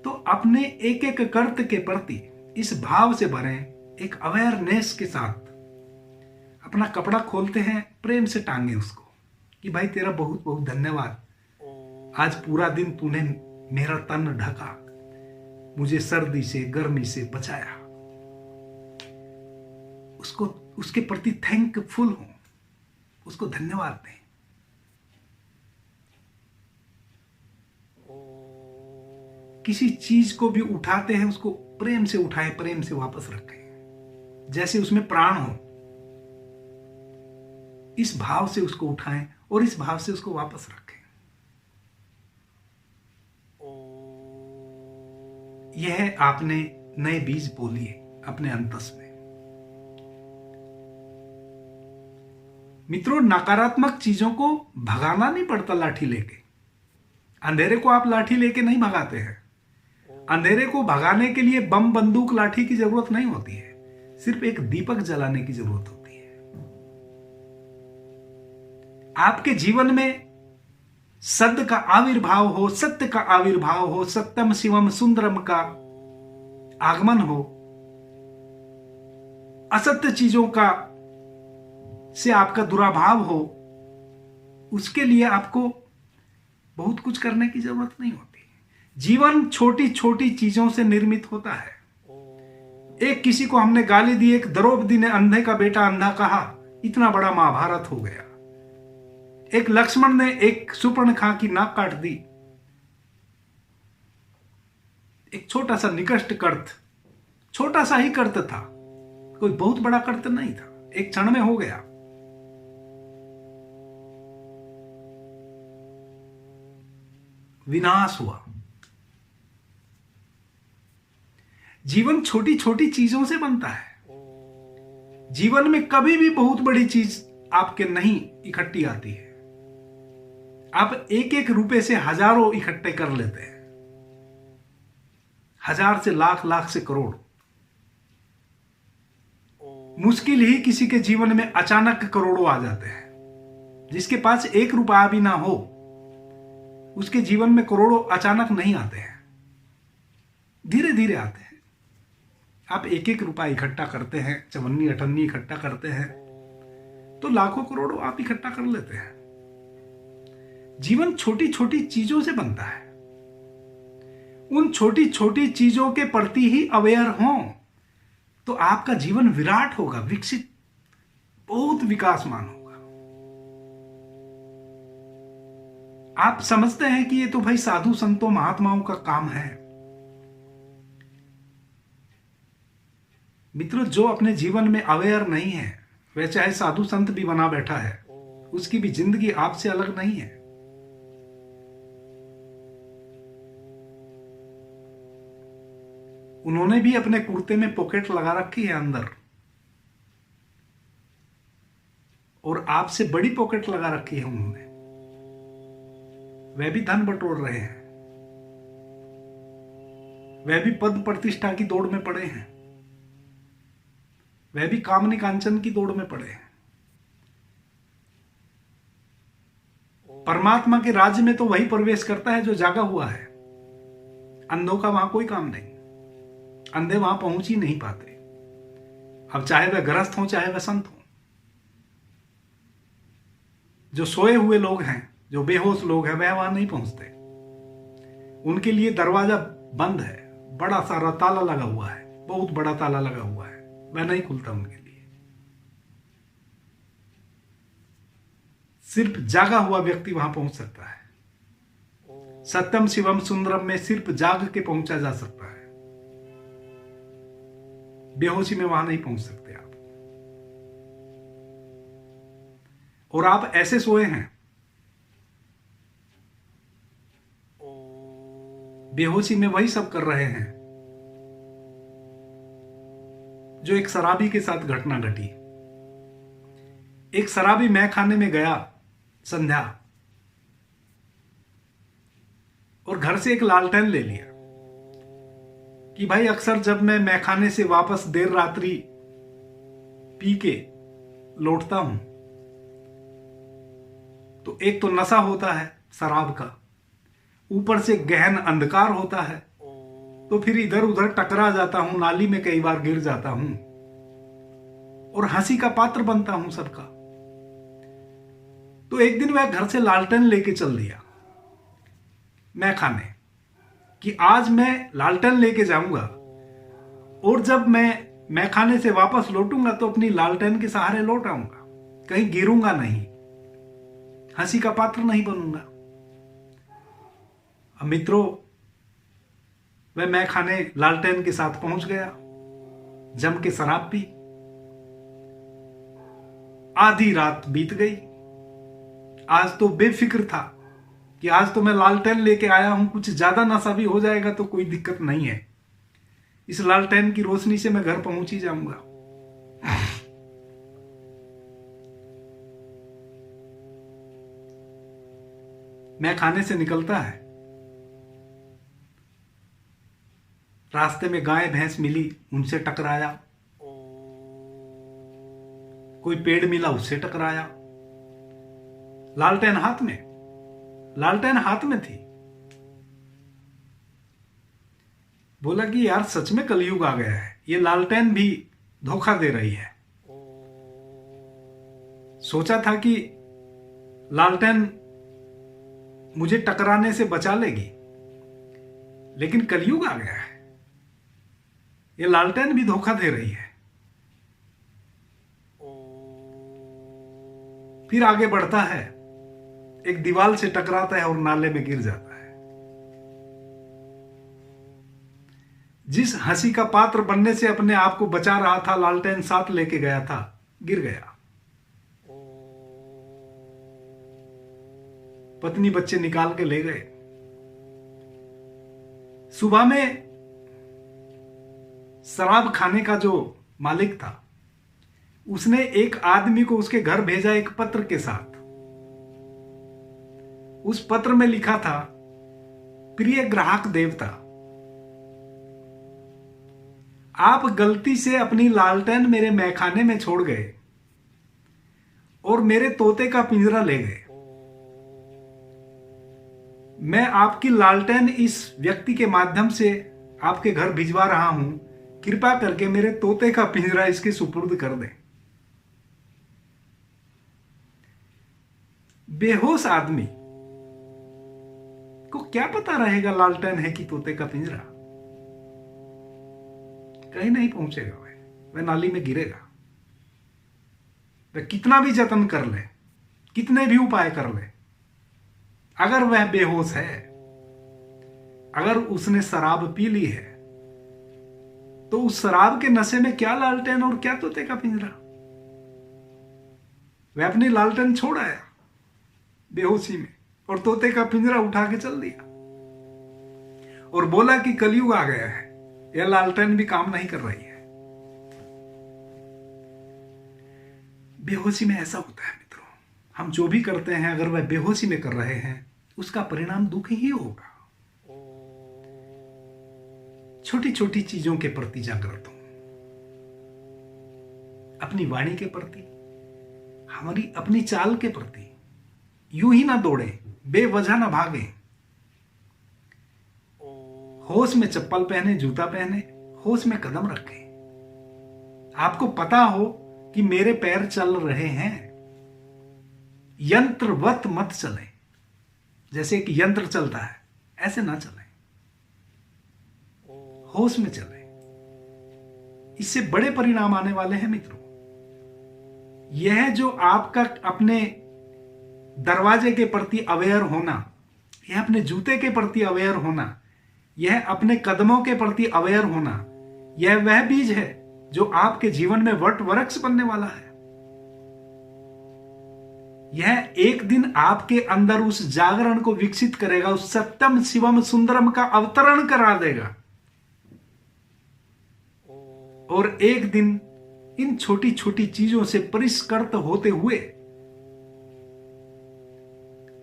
तो अपने एक एक कर्त के प्रति इस भाव से भरें, एक अवेयरनेस के साथ अपना कपड़ा खोलते हैं, प्रेम से टांगे उसको कि भाई तेरा बहुत बहुत धन्यवाद, आज पूरा दिन तूने मेरा तन ढका, मुझे सर्दी से गर्मी से बचाया। उसको उसके प्रति थैंकफुल हो, उसको धन्यवाद दें। किसी चीज को भी उठाते हैं, उसको प्रेम से उठाएं, प्रेम से वापस रखें, जैसे उसमें प्राण हो। इस भाव से उसको उठाएं और इस भाव से उसको वापस रखें। यह आपने नए बीज बोलिए अपने अंतस में। मित्रों, नकारात्मक चीजों को भगाना नहीं पड़ता लाठी लेके। अंधेरे को आप लाठी लेके नहीं भगाते हैं। अंधेरे को भगाने के लिए बम बंदूक लाठी की जरूरत नहीं होती है, सिर्फ एक दीपक जलाने की जरूरत होती है। आपके जीवन में सत्य का आविर्भाव हो, सत्य का आविर्भाव हो, सत्यम शिवम सुंदरम का आगमन हो, असत्य चीजों का से आपका दुराभाव हो, उसके लिए आपको बहुत कुछ करने की जरूरत नहीं होती। जीवन छोटी छोटी चीजों से निर्मित होता है। एक किसी को हमने गाली दी, एक द्रौपदी ने अंधे का बेटा अंधा कहा, इतना बड़ा महाभारत हो गया। एक लक्ष्मण ने एक सुपर्णखा की नाक काट दी। एक छोटा सा निकृष्ट कर्त, छोटा सा ही कर्त था, कोई बहुत बड़ा कर्त नहीं था, एक क्षण में हो गया। विनाश हुआ। जीवन छोटी छोटी चीजों से बनता है। जीवन में कभी भी बहुत बड़ी चीज आपके नहीं इकट्ठी आती है। आप एक एक रुपए से हजारों इकट्ठे कर लेते हैं, हजार से लाख, लाख से करोड़। मुश्किल ही किसी के जीवन में अचानक करोड़ों आ जाते हैं। जिसके पास एक रुपया भी ना हो, उसके जीवन में करोड़ों अचानक नहीं आते हैं, धीरे धीरे आते हैं। आप एक एक रुपया इकट्ठा करते हैं, चवन्नी अठन्नी इकट्ठा करते हैं, तो लाखों करोड़ों आप इकट्ठा कर लेते हैं। जीवन छोटी छोटी चीजों से बनता है। उन छोटी छोटी चीजों के प्रति ही अवेयर हों, तो आपका जीवन विराट होगा, विकसित, बहुत विकासमान होगा। आप समझते हैं कि ये तो भाई साधु संतों महात्माओं का काम है। मित्रों, जो अपने जीवन में अवेयर नहीं है, वह चाहे साधु संत भी बना बैठा है, उसकी भी जिंदगी आपसे अलग नहीं है। उन्होंने भी अपने कुर्ते में पॉकेट लगा रखी है अंदर, और आपसे बड़ी पॉकेट लगा रखी है उन्होंने। वह भी धन बटोर रहे हैं, वह भी पद प्रतिष्ठा की दौड़ में पड़े हैं, वह भी कामनी कांचन की दौड़ में पड़े हैं। परमात्मा के राज्य में तो वही प्रवेश करता है जो जागा हुआ है। अंधों का वहां कोई काम नहीं, अंधे वहां पहुंच ही नहीं पाते। अब चाहे वह गृहस्थ हो, चाहे वह संत हो। जो सोए हुए लोग हैं, जो बेहोश लोग हैं, वह वहां नहीं पहुंचते। उनके लिए दरवाजा बंद है, बड़ा सारा ताला लगा हुआ है, बहुत बड़ा ताला लगा हुआ है, वह नहीं खुलता उनके लिए। सिर्फ जागा हुआ व्यक्ति वहां पहुंच सकता है। सत्यम शिवम सुंदरम में सिर्फ जाग के पहुंचा जा सकता है, बेहोशी में वहां नहीं पहुंच सकते आप। और आप ऐसे सोए हैं, बेहोशी में वही सब कर रहे हैं जो एक शराबी के साथ घटना घटी। एक शराबी मैं खाने में गया संध्या, और घर से एक लालटेन ले लिया कि भाई अक्सर जब मैं मैखाने से वापस देर रात्रि पी के लौटता हूं तो एक तो नशा होता है शराब का, ऊपर से गहन अंधकार होता है, तो फिर इधर उधर टकरा जाता हूं, नाली में कई बार गिर जाता हूं और हंसी का पात्र बनता हूं सबका। तो एक दिन वह घर से लालटेन लेके चल दिया मैं खाने कि आज मैं लालटेन लेके जाऊंगा और जब मैं खाने से वापस लौटूंगा तो अपनी लालटेन के सहारे लौट आऊंगा, कहीं गिरूंगा नहीं, हंसी का पात्र नहीं बनूंगा। अब मित्रों, वह मैं खाने लालटेन के साथ पहुंच गया, जम के शराब पी, आधी रात बीत गई। आज तो बेफिक्र था कि आज तो मैं लालटेन लेके आया हूं, कुछ ज्यादा नशा भी हो जाएगा तो कोई दिक्कत नहीं है, इस लालटेन की रोशनी से मैं घर पहुंच ही जाऊंगा। मैं खाने से निकलता है, रास्ते में गाय भैंस मिली, उनसे टकराया, कोई पेड़ मिला उससे टकराया। लालटेन हाथ में थी। बोला कि यार सच में कलयुग आ गया है, ये लालटेन भी धोखा दे रही है। सोचा था कि लालटेन मुझे टकराने से बचा लेगी, लेकिन कलयुग आ गया है, ये लालटेन भी धोखा दे रही है। फिर आगे बढ़ता है, एक दीवार से टकराता है और नाले में गिर जाता है। जिस हंसी का पात्र बनने से अपने आप को बचा रहा था, लालटेन साथ लेके गया था, गिर गया। पत्नी बच्चे निकाल के ले गए। सुबह में शराब खाने का जो मालिक था, उसने एक आदमी को उसके घर भेजा एक पत्र के साथ। उस पत्र में लिखा था, प्रिय ग्राहक देवता, आप गलती से अपनी लालटेन मेरे मैखाने में छोड़ गए और मेरे तोते का पिंजरा ले गए। मैं आपकी लालटेन इस व्यक्ति के माध्यम से आपके घर भिजवा रहा हूं, कृपा करके मेरे तोते का पिंजरा इसके सुपुर्द कर दें। बेहोश आदमी को क्या पता रहेगा लालटेन है कि तोते का पिंजरा? कहीं नहीं पहुंचेगा, वह नाली में गिरेगा। वह कितना भी जतन कर ले, कितने भी उपाय कर ले, अगर वह बेहोश है, अगर उसने शराब पी ली है, तो उस शराब के नशे में क्या लालटेन और क्या तोते का पिंजरा? वह अपनी लालटेन छोड़ आया बेहोशी में और तोते का पिंजरा उठा के चल दिया और बोला कि कलयुग आ गया है, यह लालटेन भी काम नहीं कर रही है। बेहोशी में ऐसा होता है मित्रों, हम जो भी करते हैं अगर वह बेहोशी में कर रहे हैं, उसका परिणाम दुख ही होगा। छोटी छोटी चीजों के प्रति जागृत हो, अपनी वाणी के प्रति, हमारी अपनी चाल के प्रति। यूं ही ना दौड़े, बेवजह ना भागे, होश में चप्पल पहने, जूता पहने, होश में कदम रखे। आपको पता हो कि मेरे पैर चल रहे हैं, यंत्रवत मत चलें। जैसे एक यंत्र चलता है ऐसे ना चलें, होश में चलें। इससे बड़े परिणाम आने वाले हैं मित्रों। यह जो आपका अपने दरवाजे के प्रति अवेयर होना, यह अपने जूते के प्रति अवेयर होना, यह अपने कदमों के प्रति अवेयर होना, यह वह बीज है जो आपके जीवन में वट वृक्ष बनने वाला है। यह एक दिन आपके अंदर उस जागरण को विकसित करेगा, उस सत्यम शिवम सुंदरम का अवतरण करा देगा। और एक दिन इन छोटी छोटी चीजों से परिष्कृत होते हुए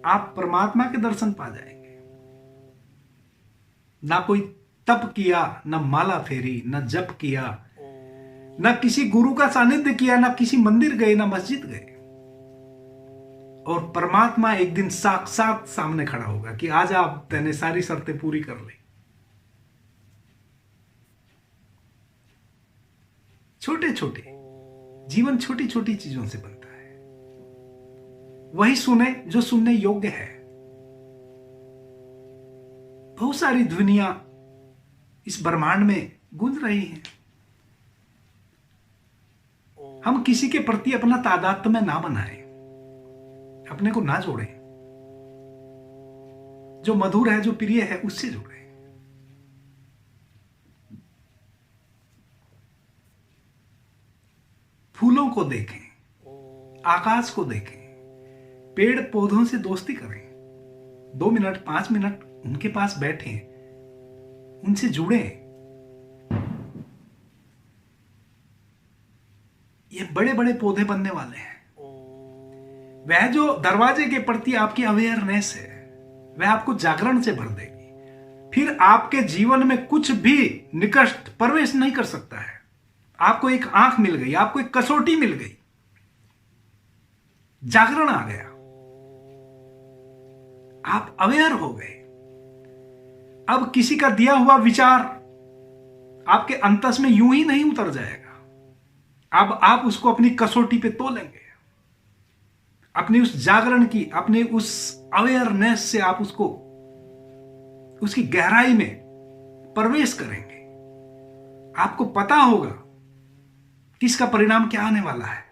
आप परमात्मा के दर्शन पा जाएंगे। ना कोई तप किया, ना माला फेरी, ना जप किया, ना किसी गुरु का सानिध्य किया, ना किसी मंदिर गए, ना मस्जिद गए, और परमात्मा एक दिन साक्षात सामने खड़ा होगा कि आज आप तेने सारी शर्तें पूरी कर ली। छोटे छोटे जीवन छोटी छोटी चीजों से बनता है। वही सुने जो सुनने योग्य है। बहुत सारी ध्वनियां इस ब्रह्मांड में गूंज रही हैं। हम किसी के प्रति अपना तादात्म्य में ना बनाएं, अपने को ना जोड़ें। जो मधुर है, जो प्रिय है, उससे जुड़ें। फूलों को देखें, आकाश को देखें, पेड़ पौधों से दोस्ती करें। 2 मिनट 5 मिनट उनके पास बैठें, उनसे जुड़ें। ये बड़े बड़े पौधे बनने वाले हैं। वह जो दरवाजे के प्रति आपकी अवेयरनेस है, वह आपको जागरण से भर देगी। फिर आपके जीवन में कुछ भी निकट प्रवेश नहीं कर सकता है। आपको एक आंख मिल गई, आपको एक कसौटी मिल गई, जागरण आ गया, आप अवेयर हो गए। अब किसी का दिया हुआ विचार आपके अंतस में यूं ही नहीं उतर जाएगा। अब आप उसको अपनी कसौटी पे तोलेंगे। अपनी उस जागरण की, अपनी उस अवेयरनेस से आप उसको, उसकी गहराई में प्रवेश करेंगे। आपको पता होगा कि इसका परिणाम क्या आने वाला है।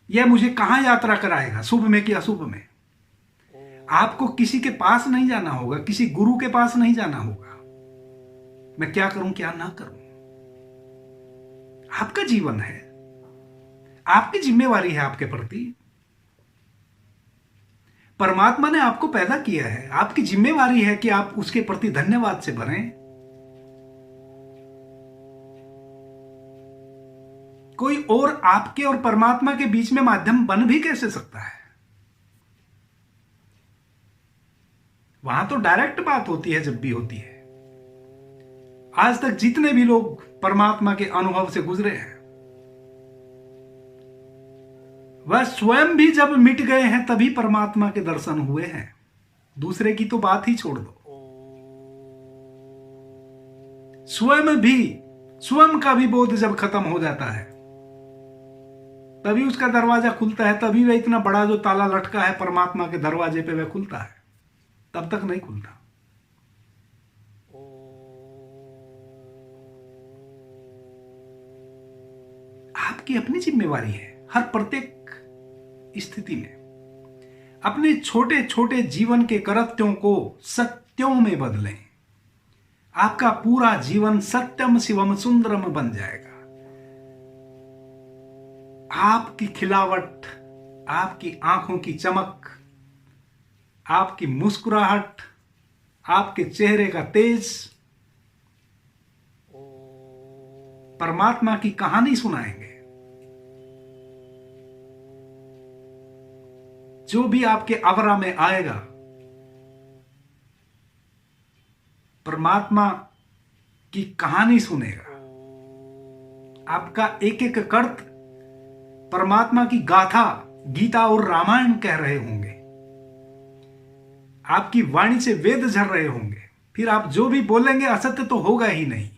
यह मुझे कहां यात्रा कराएगा, शुभ में कि अशुभ में। आपको किसी के पास नहीं जाना होगा, किसी गुरु के पास नहीं जाना होगा। मैं क्या करूं क्या ना करूं, आपका जीवन है, आपकी जिम्मेवारी है आपके प्रति। परमात्मा ने आपको पैदा किया है, आपकी जिम्मेवारी है कि आप उसके प्रति धन्यवाद से भरें। कोई और आपके और परमात्मा के बीच में माध्यम बन भी कैसे सकता है? वहां तो डायरेक्ट बात होती है जब भी होती है। आज तक जितने भी लोग परमात्मा के अनुभव से गुजरे हैं, वह स्वयं भी जब मिट गए हैं तभी परमात्मा के दर्शन हुए हैं। दूसरे की तो बात ही छोड़ दो। स्वयं का भी बोध जब खत्म हो जाता है तभी उसका दरवाजा खुलता है। तभी वह इतना बड़ा जो ताला लटका है परमात्मा के दरवाजे पे वह खुलता है, तब तक नहीं खुलता। आपकी अपनी जिम्मेवारी है हर प्रत्येक स्थिति में अपने छोटे छोटे जीवन के कृत्यों को सत्यों में बदलें। आपका पूरा जीवन सत्यम शिवम सुंदरम बन जाएगा। आपकी खिलावट, आपकी आंखों की चमक, आपकी मुस्कुराहट, आपके चेहरे का तेज परमात्मा की कहानी सुनाएंगे। जो भी आपके आवरा में आएगा परमात्मा की कहानी सुनेगा। आपका एक एक कर्त परमात्मा की गाथा, गीता और रामायण कह रहे होंगे। आपकी वाणी से वेद झर रहे होंगे। फिर आप जो भी बोलेंगे असत्य तो होगा ही नहीं,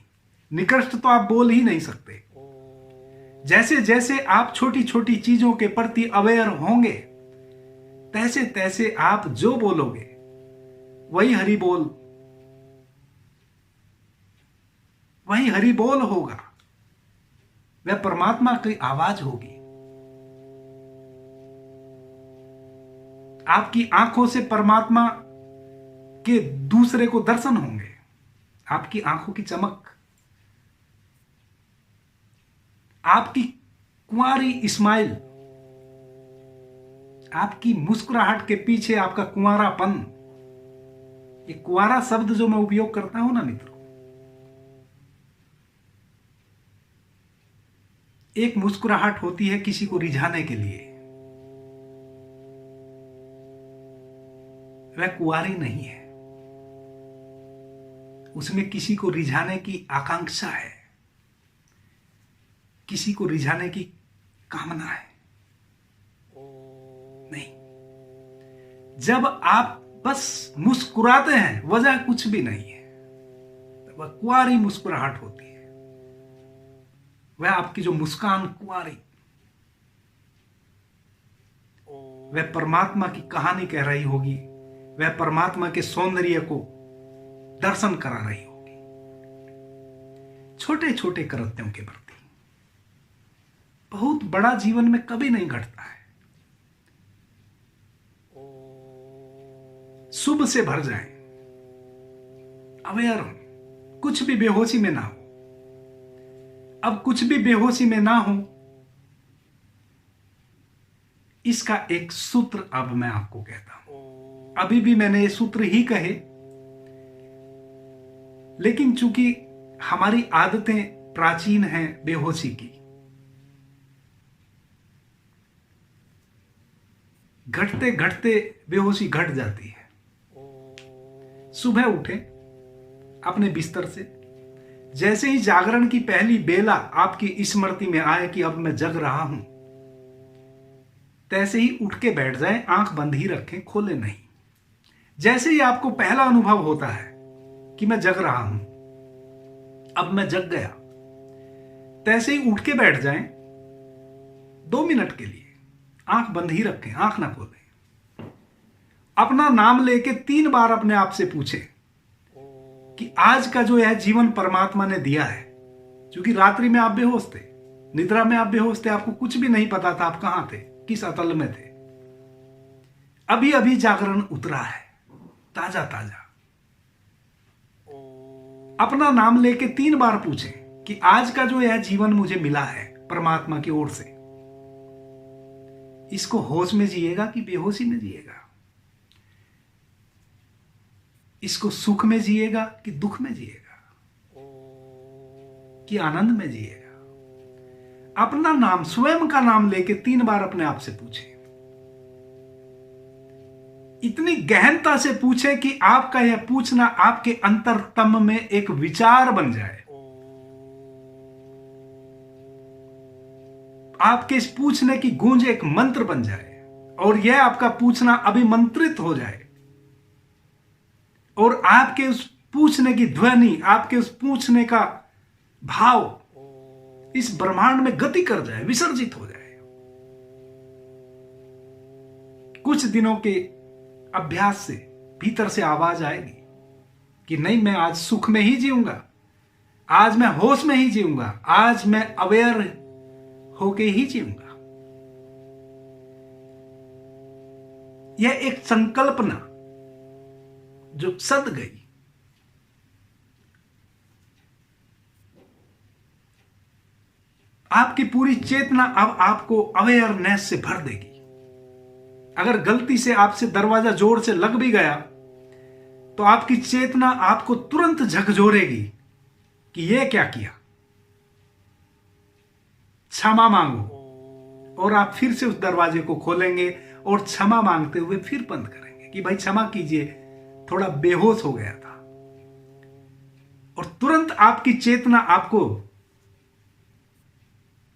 निकृष्ट तो आप बोल ही नहीं सकते। जैसे जैसे आप छोटी छोटी चीजों के प्रति अवेयर होंगे, तैसे तैसे आप जो बोलोगे वही हरि बोल, वही हरि बोल होगा, वह परमात्मा की आवाज होगी। आपकी आंखों से परमात्मा के दूसरे को दर्शन होंगे। आपकी आंखों की चमक, आपकी कुंवारी स्माइल, आपकी मुस्कुराहट के पीछे आपका कुंवारापन। ये कुंवारा शब्द जो मैं उपयोग करता हूं ना मित्रों, एक मुस्कुराहट होती है किसी को रिझाने के लिए, वह कुंवारी नहीं है, उसमें किसी को रिझाने की आकांक्षा है, किसी को रिझाने की कामना है। नहीं, जब आप बस मुस्कुराते हैं, वजह कुछ भी नहीं है, वह कुंवारी मुस्कुराहट होती है। वह आपकी जो मुस्कान कुंवारी, वह परमात्मा की कहानी कह रही होगी, वह परमात्मा के सौंदर्य को दर्शन करा रही होगी। छोटे छोटे कृत्यों के प्रति बहुत बड़ा जीवन में कभी नहीं घटता है। शुभ से भर जाए, अवेयर हो, कुछ भी बेहोशी में ना हो। अब कुछ भी बेहोशी में ना हो, इसका एक सूत्र अब मैं आपको कहता हूं। अभी भी मैंने ये सूत्र ही कहे, लेकिन चूंकि हमारी आदतें प्राचीन हैं बेहोशी की, घटते घटते बेहोशी घट जाती है। सुबह उठे अपने बिस्तर से, जैसे ही जागरण की पहली बेला आपकी स्मृति में आए कि अब मैं जग रहा हूं, तैसे ही उठ के बैठ जाएं, आंख बंद ही रखें, खोले नहीं। जैसे ही आपको पहला अनुभव होता है कि मैं जग रहा हूं, अब मैं जग गया, तैसे ही उठ के बैठ जाएं। 2 मिनट के लिए आंख बंद ही रखें, आंख ना खोलें। अपना नाम लेके 3 बार अपने आप से पूछें कि आज का जो यह जीवन परमात्मा ने दिया है, क्योंकि रात्रि में आप बेहोश थे, निद्रा में आप बेहोश थे, आपको कुछ भी नहीं पता था आप कहां थे, किस अतल में थे। अभी अभी जागरण उतरा है, ताजा ताजा। अपना नाम लेके 3 बार पूछें कि आज का जो यह जीवन मुझे मिला है परमात्मा की ओर से, इसको होश में जिएगा कि बेहोशी में जिएगा, इसको सुख में जिएगा कि दुख में जिएगा, कि आनंद में जिएगा। अपना नाम, स्वयं का नाम लेके 3 बार अपने आप से पूछे। इतनी गहनता से पूछे कि आपका यह पूछना आपके अंतरतम में एक विचार बन जाए, आपके इस पूछने की गूंज एक मंत्र बन जाए, और यह आपका पूछना अभिमंत्रित हो जाए, और आपके उस पूछने की ध्वनि, आपके उस पूछने का भाव इस ब्रह्मांड में गति कर जाए, विसर्जित हो जाए। कुछ दिनों के अभ्यास से भीतर से आवाज आएगी कि नहीं, मैं आज सुख में ही जीऊंगा, आज मैं होश में ही जीऊंगा, आज मैं अवेयर होके ही जीऊंगा। यह एक संकल्पना जो सद गई, आपकी पूरी चेतना अब आपको अवेयरनेस से भर देगी। अगर गलती से आपसे दरवाजा जोर से लग भी गया तो आपकी चेतना आपको तुरंत झकझोरेगी कि यह क्या किया, क्षमा मांगो, और आप फिर से उस दरवाजे को खोलेंगे और क्षमा मांगते हुए फिर बंद करेंगे कि भाई क्षमा कीजिए, थोड़ा बेहोश हो गया था। और तुरंत आपकी चेतना आपको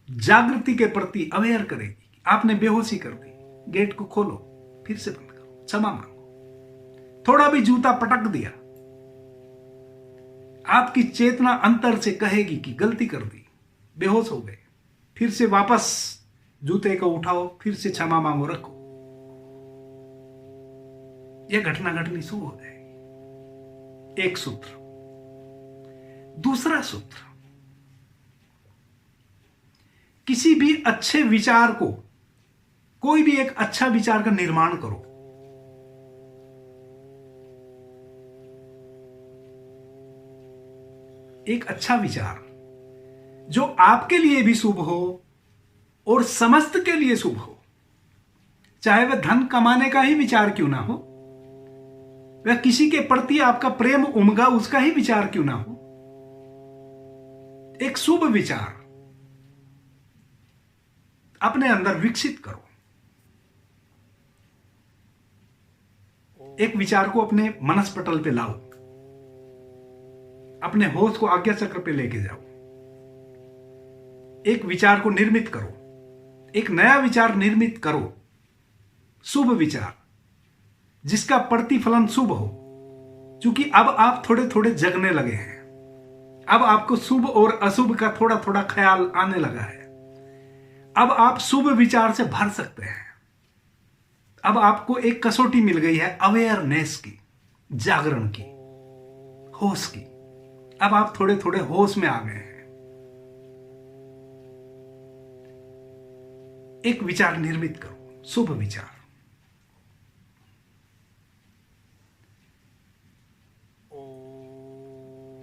जागृति के प्रति अवेयर करेगी। आपने बेहोशी कर दी, गेट को खोलो, फिर से बंद करो, क्षमा मांगो। थोड़ा भी जूता पटक दिया, आपकी चेतना अंतर से कहेगी कि गलती कर दी, बेहोश हो गए, फिर से वापस जूते को उठाओ, फिर से क्षमा मांगो, रखो। यह घटना घटनी शुरू हो जाएगी। एक सूत्र। दूसरा सूत्र, किसी भी अच्छे विचार को, कोई भी एक अच्छा विचार का निर्माण करो। एक अच्छा विचार जो आपके लिए भी शुभ हो और समस्त के लिए शुभ हो, चाहे वह धन कमाने का ही विचार क्यों ना हो, वह किसी के प्रति आपका प्रेम उमगा उसका ही विचार क्यों ना हो, एक शुभ विचार अपने अंदर विकसित करो। एक विचार को अपने मनस्पटल पे लाओ, अपने होश को आज्ञा चक्र पे लेके जाओ। एक विचार को निर्मित करो, एक नया विचार निर्मित करो, शुभ विचार जिसका प्रतिफलन शुभ हो। क्योंकि अब आप थोड़े थोड़े जगने लगे हैं, अब आपको शुभ और अशुभ का थोड़ा थोड़ा ख्याल आने लगा है। अब आप शुभ विचार से भर सकते हैं। अब आपको एक कसौटी मिल गई है अवेयरनेस की, जागरण की, होश की। अब आप थोड़े थोड़े होश में आ गए हैं। एक विचार निर्मित करो, शुभ विचार।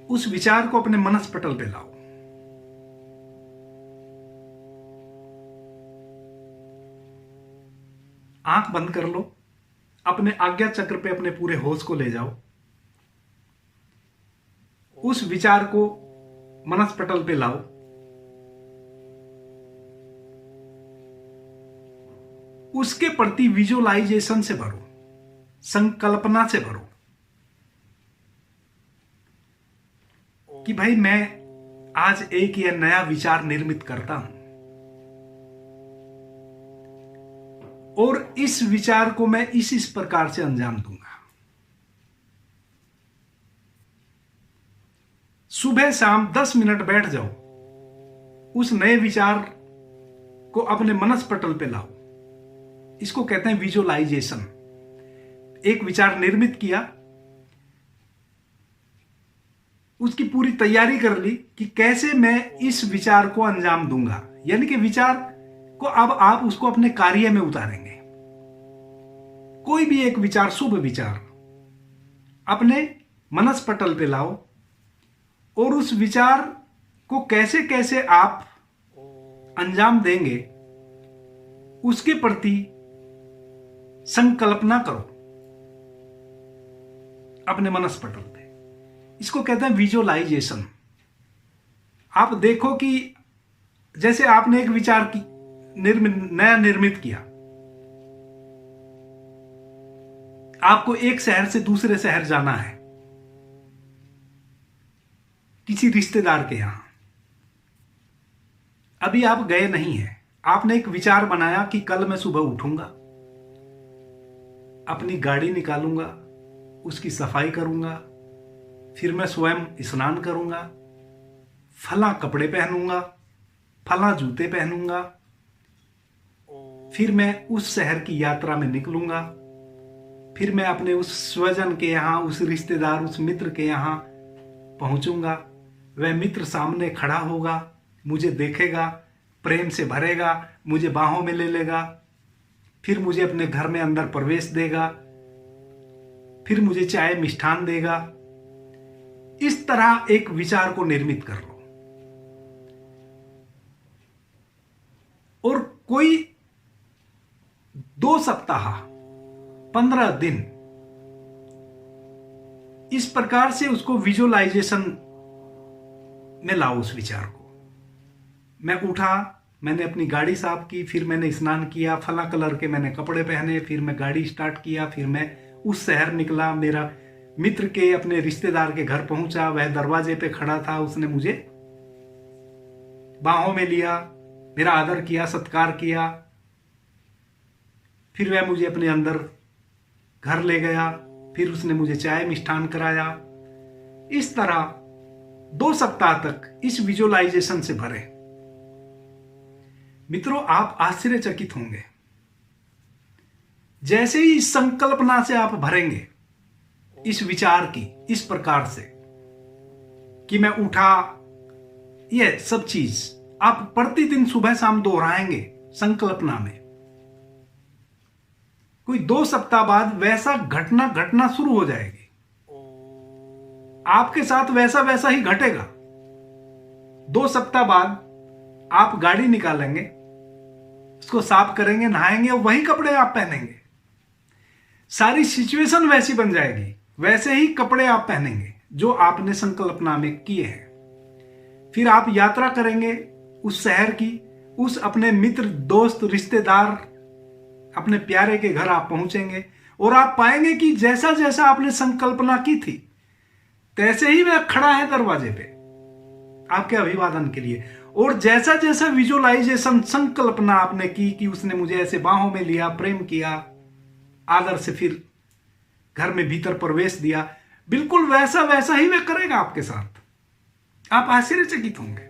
उस विचार को अपने मनस्पटल पे लाओ। आंख बंद कर लो, अपने आज्ञा चक्र पे अपने पूरे होश को ले जाओ। उस विचार को मनस्पटल पे लाओ। उसके प्रति विजुअलाइजेशन से भरो, संकल्पना से भरो कि भाई मैं आज एक यह नया विचार निर्मित करता हूं और इस विचार को मैं इस प्रकार से अंजाम दूंगा। सुबह शाम 10 मिनट बैठ जाओ, उस नए विचार को अपने मनस्पटल पे लाओ। इसको कहते हैं विजुअलाइजेशन। एक विचार निर्मित किया, उसकी पूरी तैयारी कर ली कि कैसे मैं इस विचार को अंजाम दूंगा, यानी कि विचार को अब आप उसको अपने कार्य में उतारेंगे। कोई भी एक विचार, शुभ विचार अपने मनस्पटल पे लाओ और उस विचार को कैसे कैसे आप अंजाम देंगे उसके प्रति संकल्पना करो अपने मनस्पटल पे। इसको कहते हैं विजुअलाइजेशन। आप देखो कि जैसे आपने एक विचार की नया निर्मित किया, आपको एक शहर से दूसरे शहर जाना है किसी रिश्तेदार के यहां। अभी आप गए नहीं हैं, आपने एक विचार बनाया कि कल मैं सुबह उठूंगा, अपनी गाड़ी निकालूंगा, उसकी सफाई करूंगा, फिर मैं स्वयं स्नान करूंगा, फला कपड़े पहनूंगा, फला जूते पहनूंगा, फिर मैं उस शहर की यात्रा में निकलूंगा, फिर मैं अपने उस स्वजन के यहां, उस रिश्तेदार, उस मित्र के यहां पहुंचूंगा। वह मित्र सामने खड़ा होगा, मुझे देखेगा, प्रेम से भरेगा, मुझे बाहों में ले लेगा, फिर मुझे अपने घर में अंदर प्रवेश देगा, फिर मुझे चाय मिष्ठान देगा। इस तरह एक विचार को निर्मित कर लो और कोई 2 सप्ताह, 15 दिन इस प्रकार से उसको विजुअलाइजेशन में लाओ। उस विचार को, मैं उठा, मैंने अपनी गाड़ी साफ की, फिर मैंने स्नान किया, फला कलर के मैंने कपड़े पहने, फिर मैं गाड़ी स्टार्ट किया, फिर मैं उस शहर निकला, मेरा मित्र के अपने रिश्तेदार के घर पहुंचा, वह दरवाजे पे खड़ा था, उसने मुझे बाहों में लिया, मेरा आदर किया, सत्कार किया, फिर वह मुझे अपने अंदर घर ले गया, फिर उसने मुझे चाय मिष्ठान कराया। इस तरह 2 सप्ताह तक इस विजुअलाइजेशन से भरे। मित्रों, आप आश्चर्यचकित होंगे जैसे ही इस संकल्पना से आप भरेंगे, इस विचार की, इस प्रकार से कि मैं उठा, ये सब चीज आप प्रतिदिन सुबह शाम दोहराएंगे संकल्पना में, कोई 2 सप्ताह बाद वैसा घटना घटना शुरू हो जाएगी। आपके साथ वैसा वैसा ही घटेगा। 2 सप्ताह बाद आप गाड़ी निकालेंगे, उसको साफ करेंगे, नहाएंगे और वही कपड़े आप पहनेंगे। सारी सिचुएशन वैसी बन जाएगी, वैसे ही कपड़े आप पहनेंगे जो आपने संकल्पना में किए हैं। फिर आप यात्रा करेंगे उस शहर की, उस अपने मित्र, दोस्त, रिश्तेदार, अपने प्यारे के घर आप पहुंचेंगे और आप पाएंगे कि जैसा जैसा आपने संकल्पना की थी तैसे ही वह खड़ा है दरवाजे पे आपके अभिवादन के लिए। और जैसा जैसा विजुअलाइजेशन, संकल्पना आपने की कि उसने मुझे ऐसे बाहों में लिया, प्रेम किया, आदर से फिर घर में भीतर प्रवेश दिया, बिल्कुल वैसा वैसा ही वह करेगा आपके साथ। आप आश्चर्यचकित होंगे।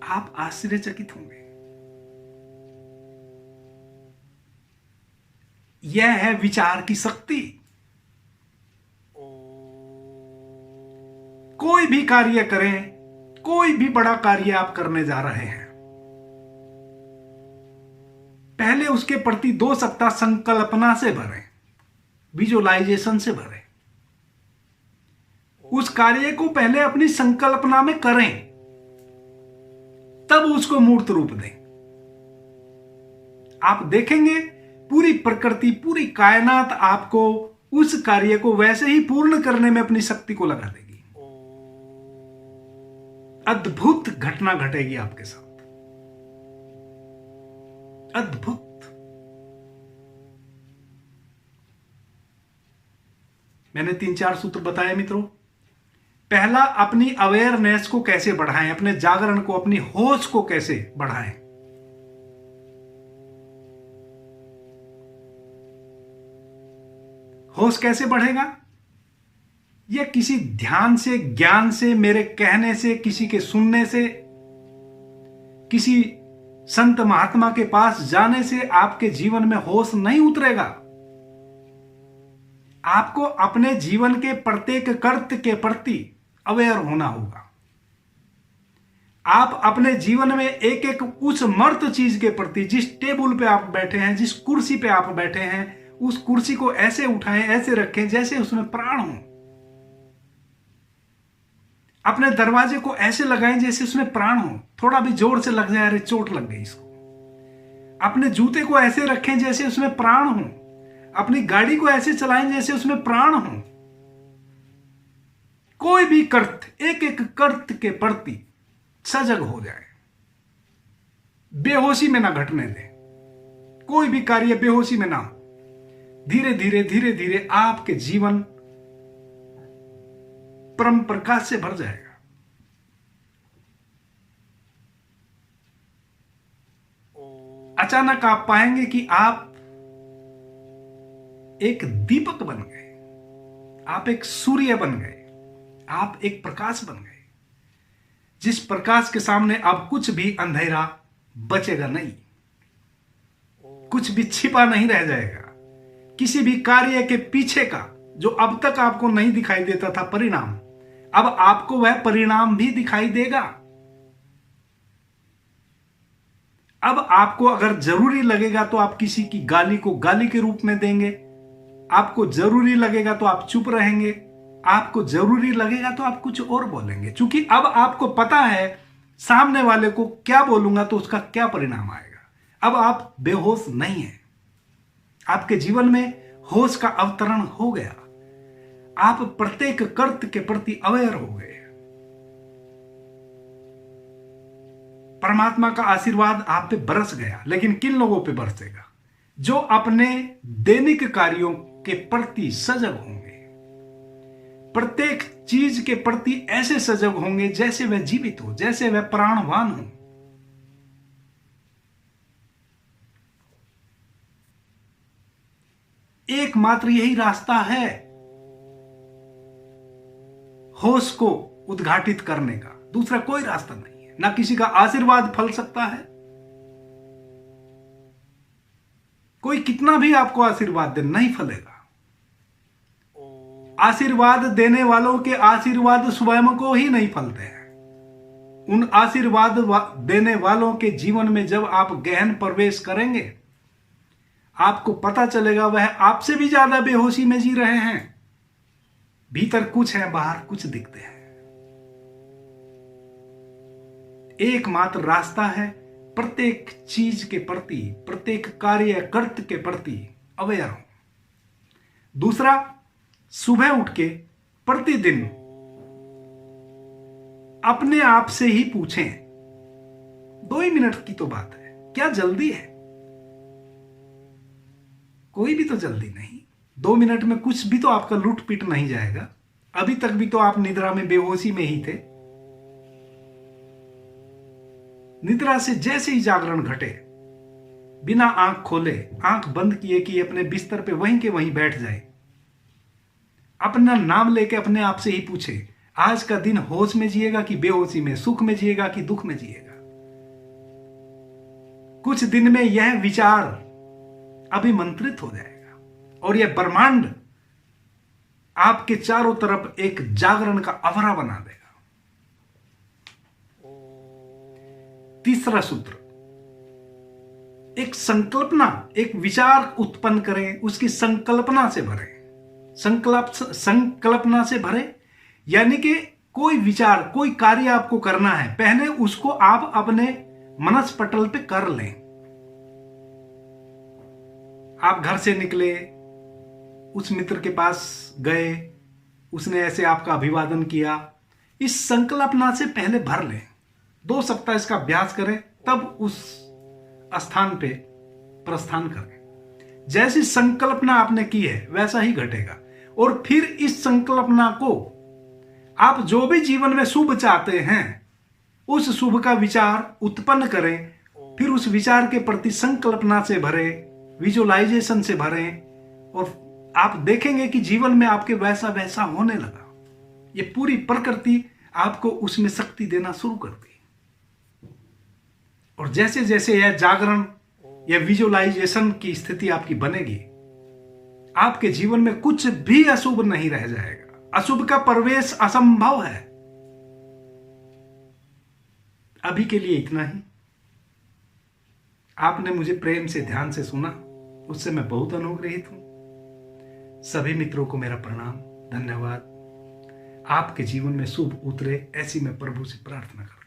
आप आश्चर्यचकित होंगे। यह है विचार की शक्ति। कोई भी कार्य करें, कोई भी बड़ा कार्य आप करने जा रहे हैं, पहले उसके प्रति 2 सप्ताह संकल्पना से भरें, विजुअलाइजेशन से भरें। उस कार्य को पहले अपनी संकल्पना में करें, तब उसको मूर्त रूप दें। आप देखेंगे पूरी प्रकृति, पूरी कायनात आपको उस कार्य को वैसे ही पूर्ण करने में अपनी शक्ति को लगा देगी। अद्भुत घटना घटेगी आपके साथ, अद्भुत। मैंने 3-4 सूत्र बताए मित्रों। पहला, अपनी अवेयरनेस को कैसे बढ़ाएं, अपने जागरण को, अपनी होश को कैसे बढ़ाएं। होश कैसे बढ़ेगा? यह किसी ध्यान से, ज्ञान से, मेरे कहने से, किसी के सुनने से, किसी संत महात्मा के पास जाने से आपके जीवन में होश नहीं उतरेगा। आपको अपने जीवन के प्रत्येक कृत्य के प्रति अवेयर होना होगा। आप अपने जीवन में एक एक उस मर्त चीज के प्रति, जिस टेबल पे आप बैठे हैं, जिस कुर्सी पे आप बैठे हैं, उस कुर्सी को ऐसे उठाएं, ऐसे रखें जैसे उसमें प्राण हो। अपने दरवाजे को ऐसे लगाएं जैसे उसमें प्राण हो। थोड़ा भी जोर से लग जाए, अरे चोट लग गई इसको। अपने जूते को ऐसे रखें जैसे उसमें प्राण हो। अपनी गाड़ी को ऐसे चलाएं जैसे उसमें प्राण हो। कोई भी कर्त, एक एक कर्त के प्रति सजग हो जाए, बेहोशी में ना घटने दे। कोई भी कार्य बेहोशी में ना हो। धीरे धीरे धीरे धीरे आपके जीवन परम प्रकाश से भर जाएगा। अचानक आप पाएंगे कि आप एक दीपक बन गए, आप एक सूर्य बन गए, आप एक प्रकाश बन गए, जिस प्रकाश के सामने अब कुछ भी अंधेरा बचेगा नहीं, कुछ भी छिपा नहीं रह जाएगा। किसी भी कार्य के पीछे का जो अब तक आपको नहीं दिखाई देता था परिणाम, अब आपको वह परिणाम भी दिखाई देगा। अब आपको अगर जरूरी लगेगा तो आप किसी की गाली को गाली के रूप में देंगे, आपको जरूरी लगेगा तो आप चुप रहेंगे, आपको जरूरी लगेगा तो आप कुछ और बोलेंगे, क्योंकि अब आपको पता है सामने वाले को क्या बोलूंगा तो उसका क्या परिणाम आएगा। अब आप बेहोश नहीं हैं, आपके जीवन में होश का अवतरण हो गया। आप प्रत्येक कर्त के प्रति अवेयर हो गए। परमात्मा का आशीर्वाद आप पे बरस गया। लेकिन किन लोगों पे बरसेगा? जो अपने दैनिक कार्यों के प्रति सजग होंगे, प्रत्येक चीज के प्रति ऐसे सजग होंगे जैसे वह जीवित हो, जैसे वह प्राणवान हो। एकमात्र यही रास्ता है होश को उद्घाटित करने का, दूसरा कोई रास्ता नहीं है। ना किसी का आशीर्वाद फल सकता है, कोई कितना भी आपको आशीर्वाद दे, नहीं फलेगा। आशीर्वाद देने वालों के आशीर्वाद स्वयं को ही नहीं फलते हैं। उन आशीर्वाद देने वालों के जीवन में जब आप गहन प्रवेश करेंगे, आपको पता चलेगा वह आपसे भी ज्यादा बेहोशी में जी रहे हैं। भीतर कुछ है, बाहर कुछ दिखते हैं। एकमात्र रास्ता है प्रत्येक चीज के प्रति, प्रत्येक कार्य कृत्य के प्रति अवेयर हो। दूसरा, सुबह उठ के प्रतिदिन अपने आप से ही पूछें, 2 ही मिनट की तो बात है, क्या जल्दी है? कोई भी तो जल्दी नहीं। 2 मिनट में कुछ भी तो आपका लूट पिट नहीं जाएगा। अभी तक भी तो आप निद्रा में बेहोशी में ही थे। निद्रा से जैसे ही जागरण घटे, बिना आंख खोले, आंख बंद किए कि अपने बिस्तर पे वहीं के वहीं बैठ जाए, अपना नाम लेके अपने आप से ही पूछे, आज का दिन होश में जिएगा कि बेहोशी में, सुख में जिएगा कि दुख में जिएगा? कुछ दिन में यह विचार अभिमंत्रित हो जाएगा और यह ब्रह्मांड आपके चारों तरफ एक जागरण का आवरण बना देगा। तीसरा सूत्र, एक संकल्पना, एक विचार उत्पन्न करें, उसकी संकल्पना से भरें। संकल्पना से भरें यानी कि कोई विचार, कोई कार्य आपको करना है, पहले उसको आप अपने मनस पटल पे कर लें। आप घर से निकले, उस मित्र के पास गए, उसने ऐसे आपका अभिवादन किया, इस संकल्पना से पहले भर लें। 2 सप्ताह इसका अभ्यास करें, तब उस स्थान पे प्रस्थान करें। जैसी संकल्पना आपने की है वैसा ही घटेगा। और फिर इस संकल्पना को आप जो भी जीवन में शुभ चाहते हैं, उस शुभ का विचार उत्पन्न करें। फिर उस विचार के प्रति संकल्पना से भरें, विजुअलाइजेशन से भरें, और आप देखेंगे कि जीवन में आपके वैसा वैसा होने लगा। ये पूरी प्रकृति आपको उसमें शक्ति देना शुरू करती है। और जैसे जैसे यह जागरण या विजुअलाइजेशन की स्थिति आपकी बनेगी, आपके जीवन में कुछ भी अशुभ नहीं रह जाएगा। अशुभ का प्रवेश असंभव है। अभी के लिए इतना ही। आपने मुझे प्रेम से, ध्यान से सुना, उससे मैं बहुत अनुग्रहित हूं। सभी मित्रों को मेरा प्रणाम, धन्यवाद। आपके जीवन में शुभ उतरे, ऐसी मैं प्रभु से प्रार्थना करता हूं।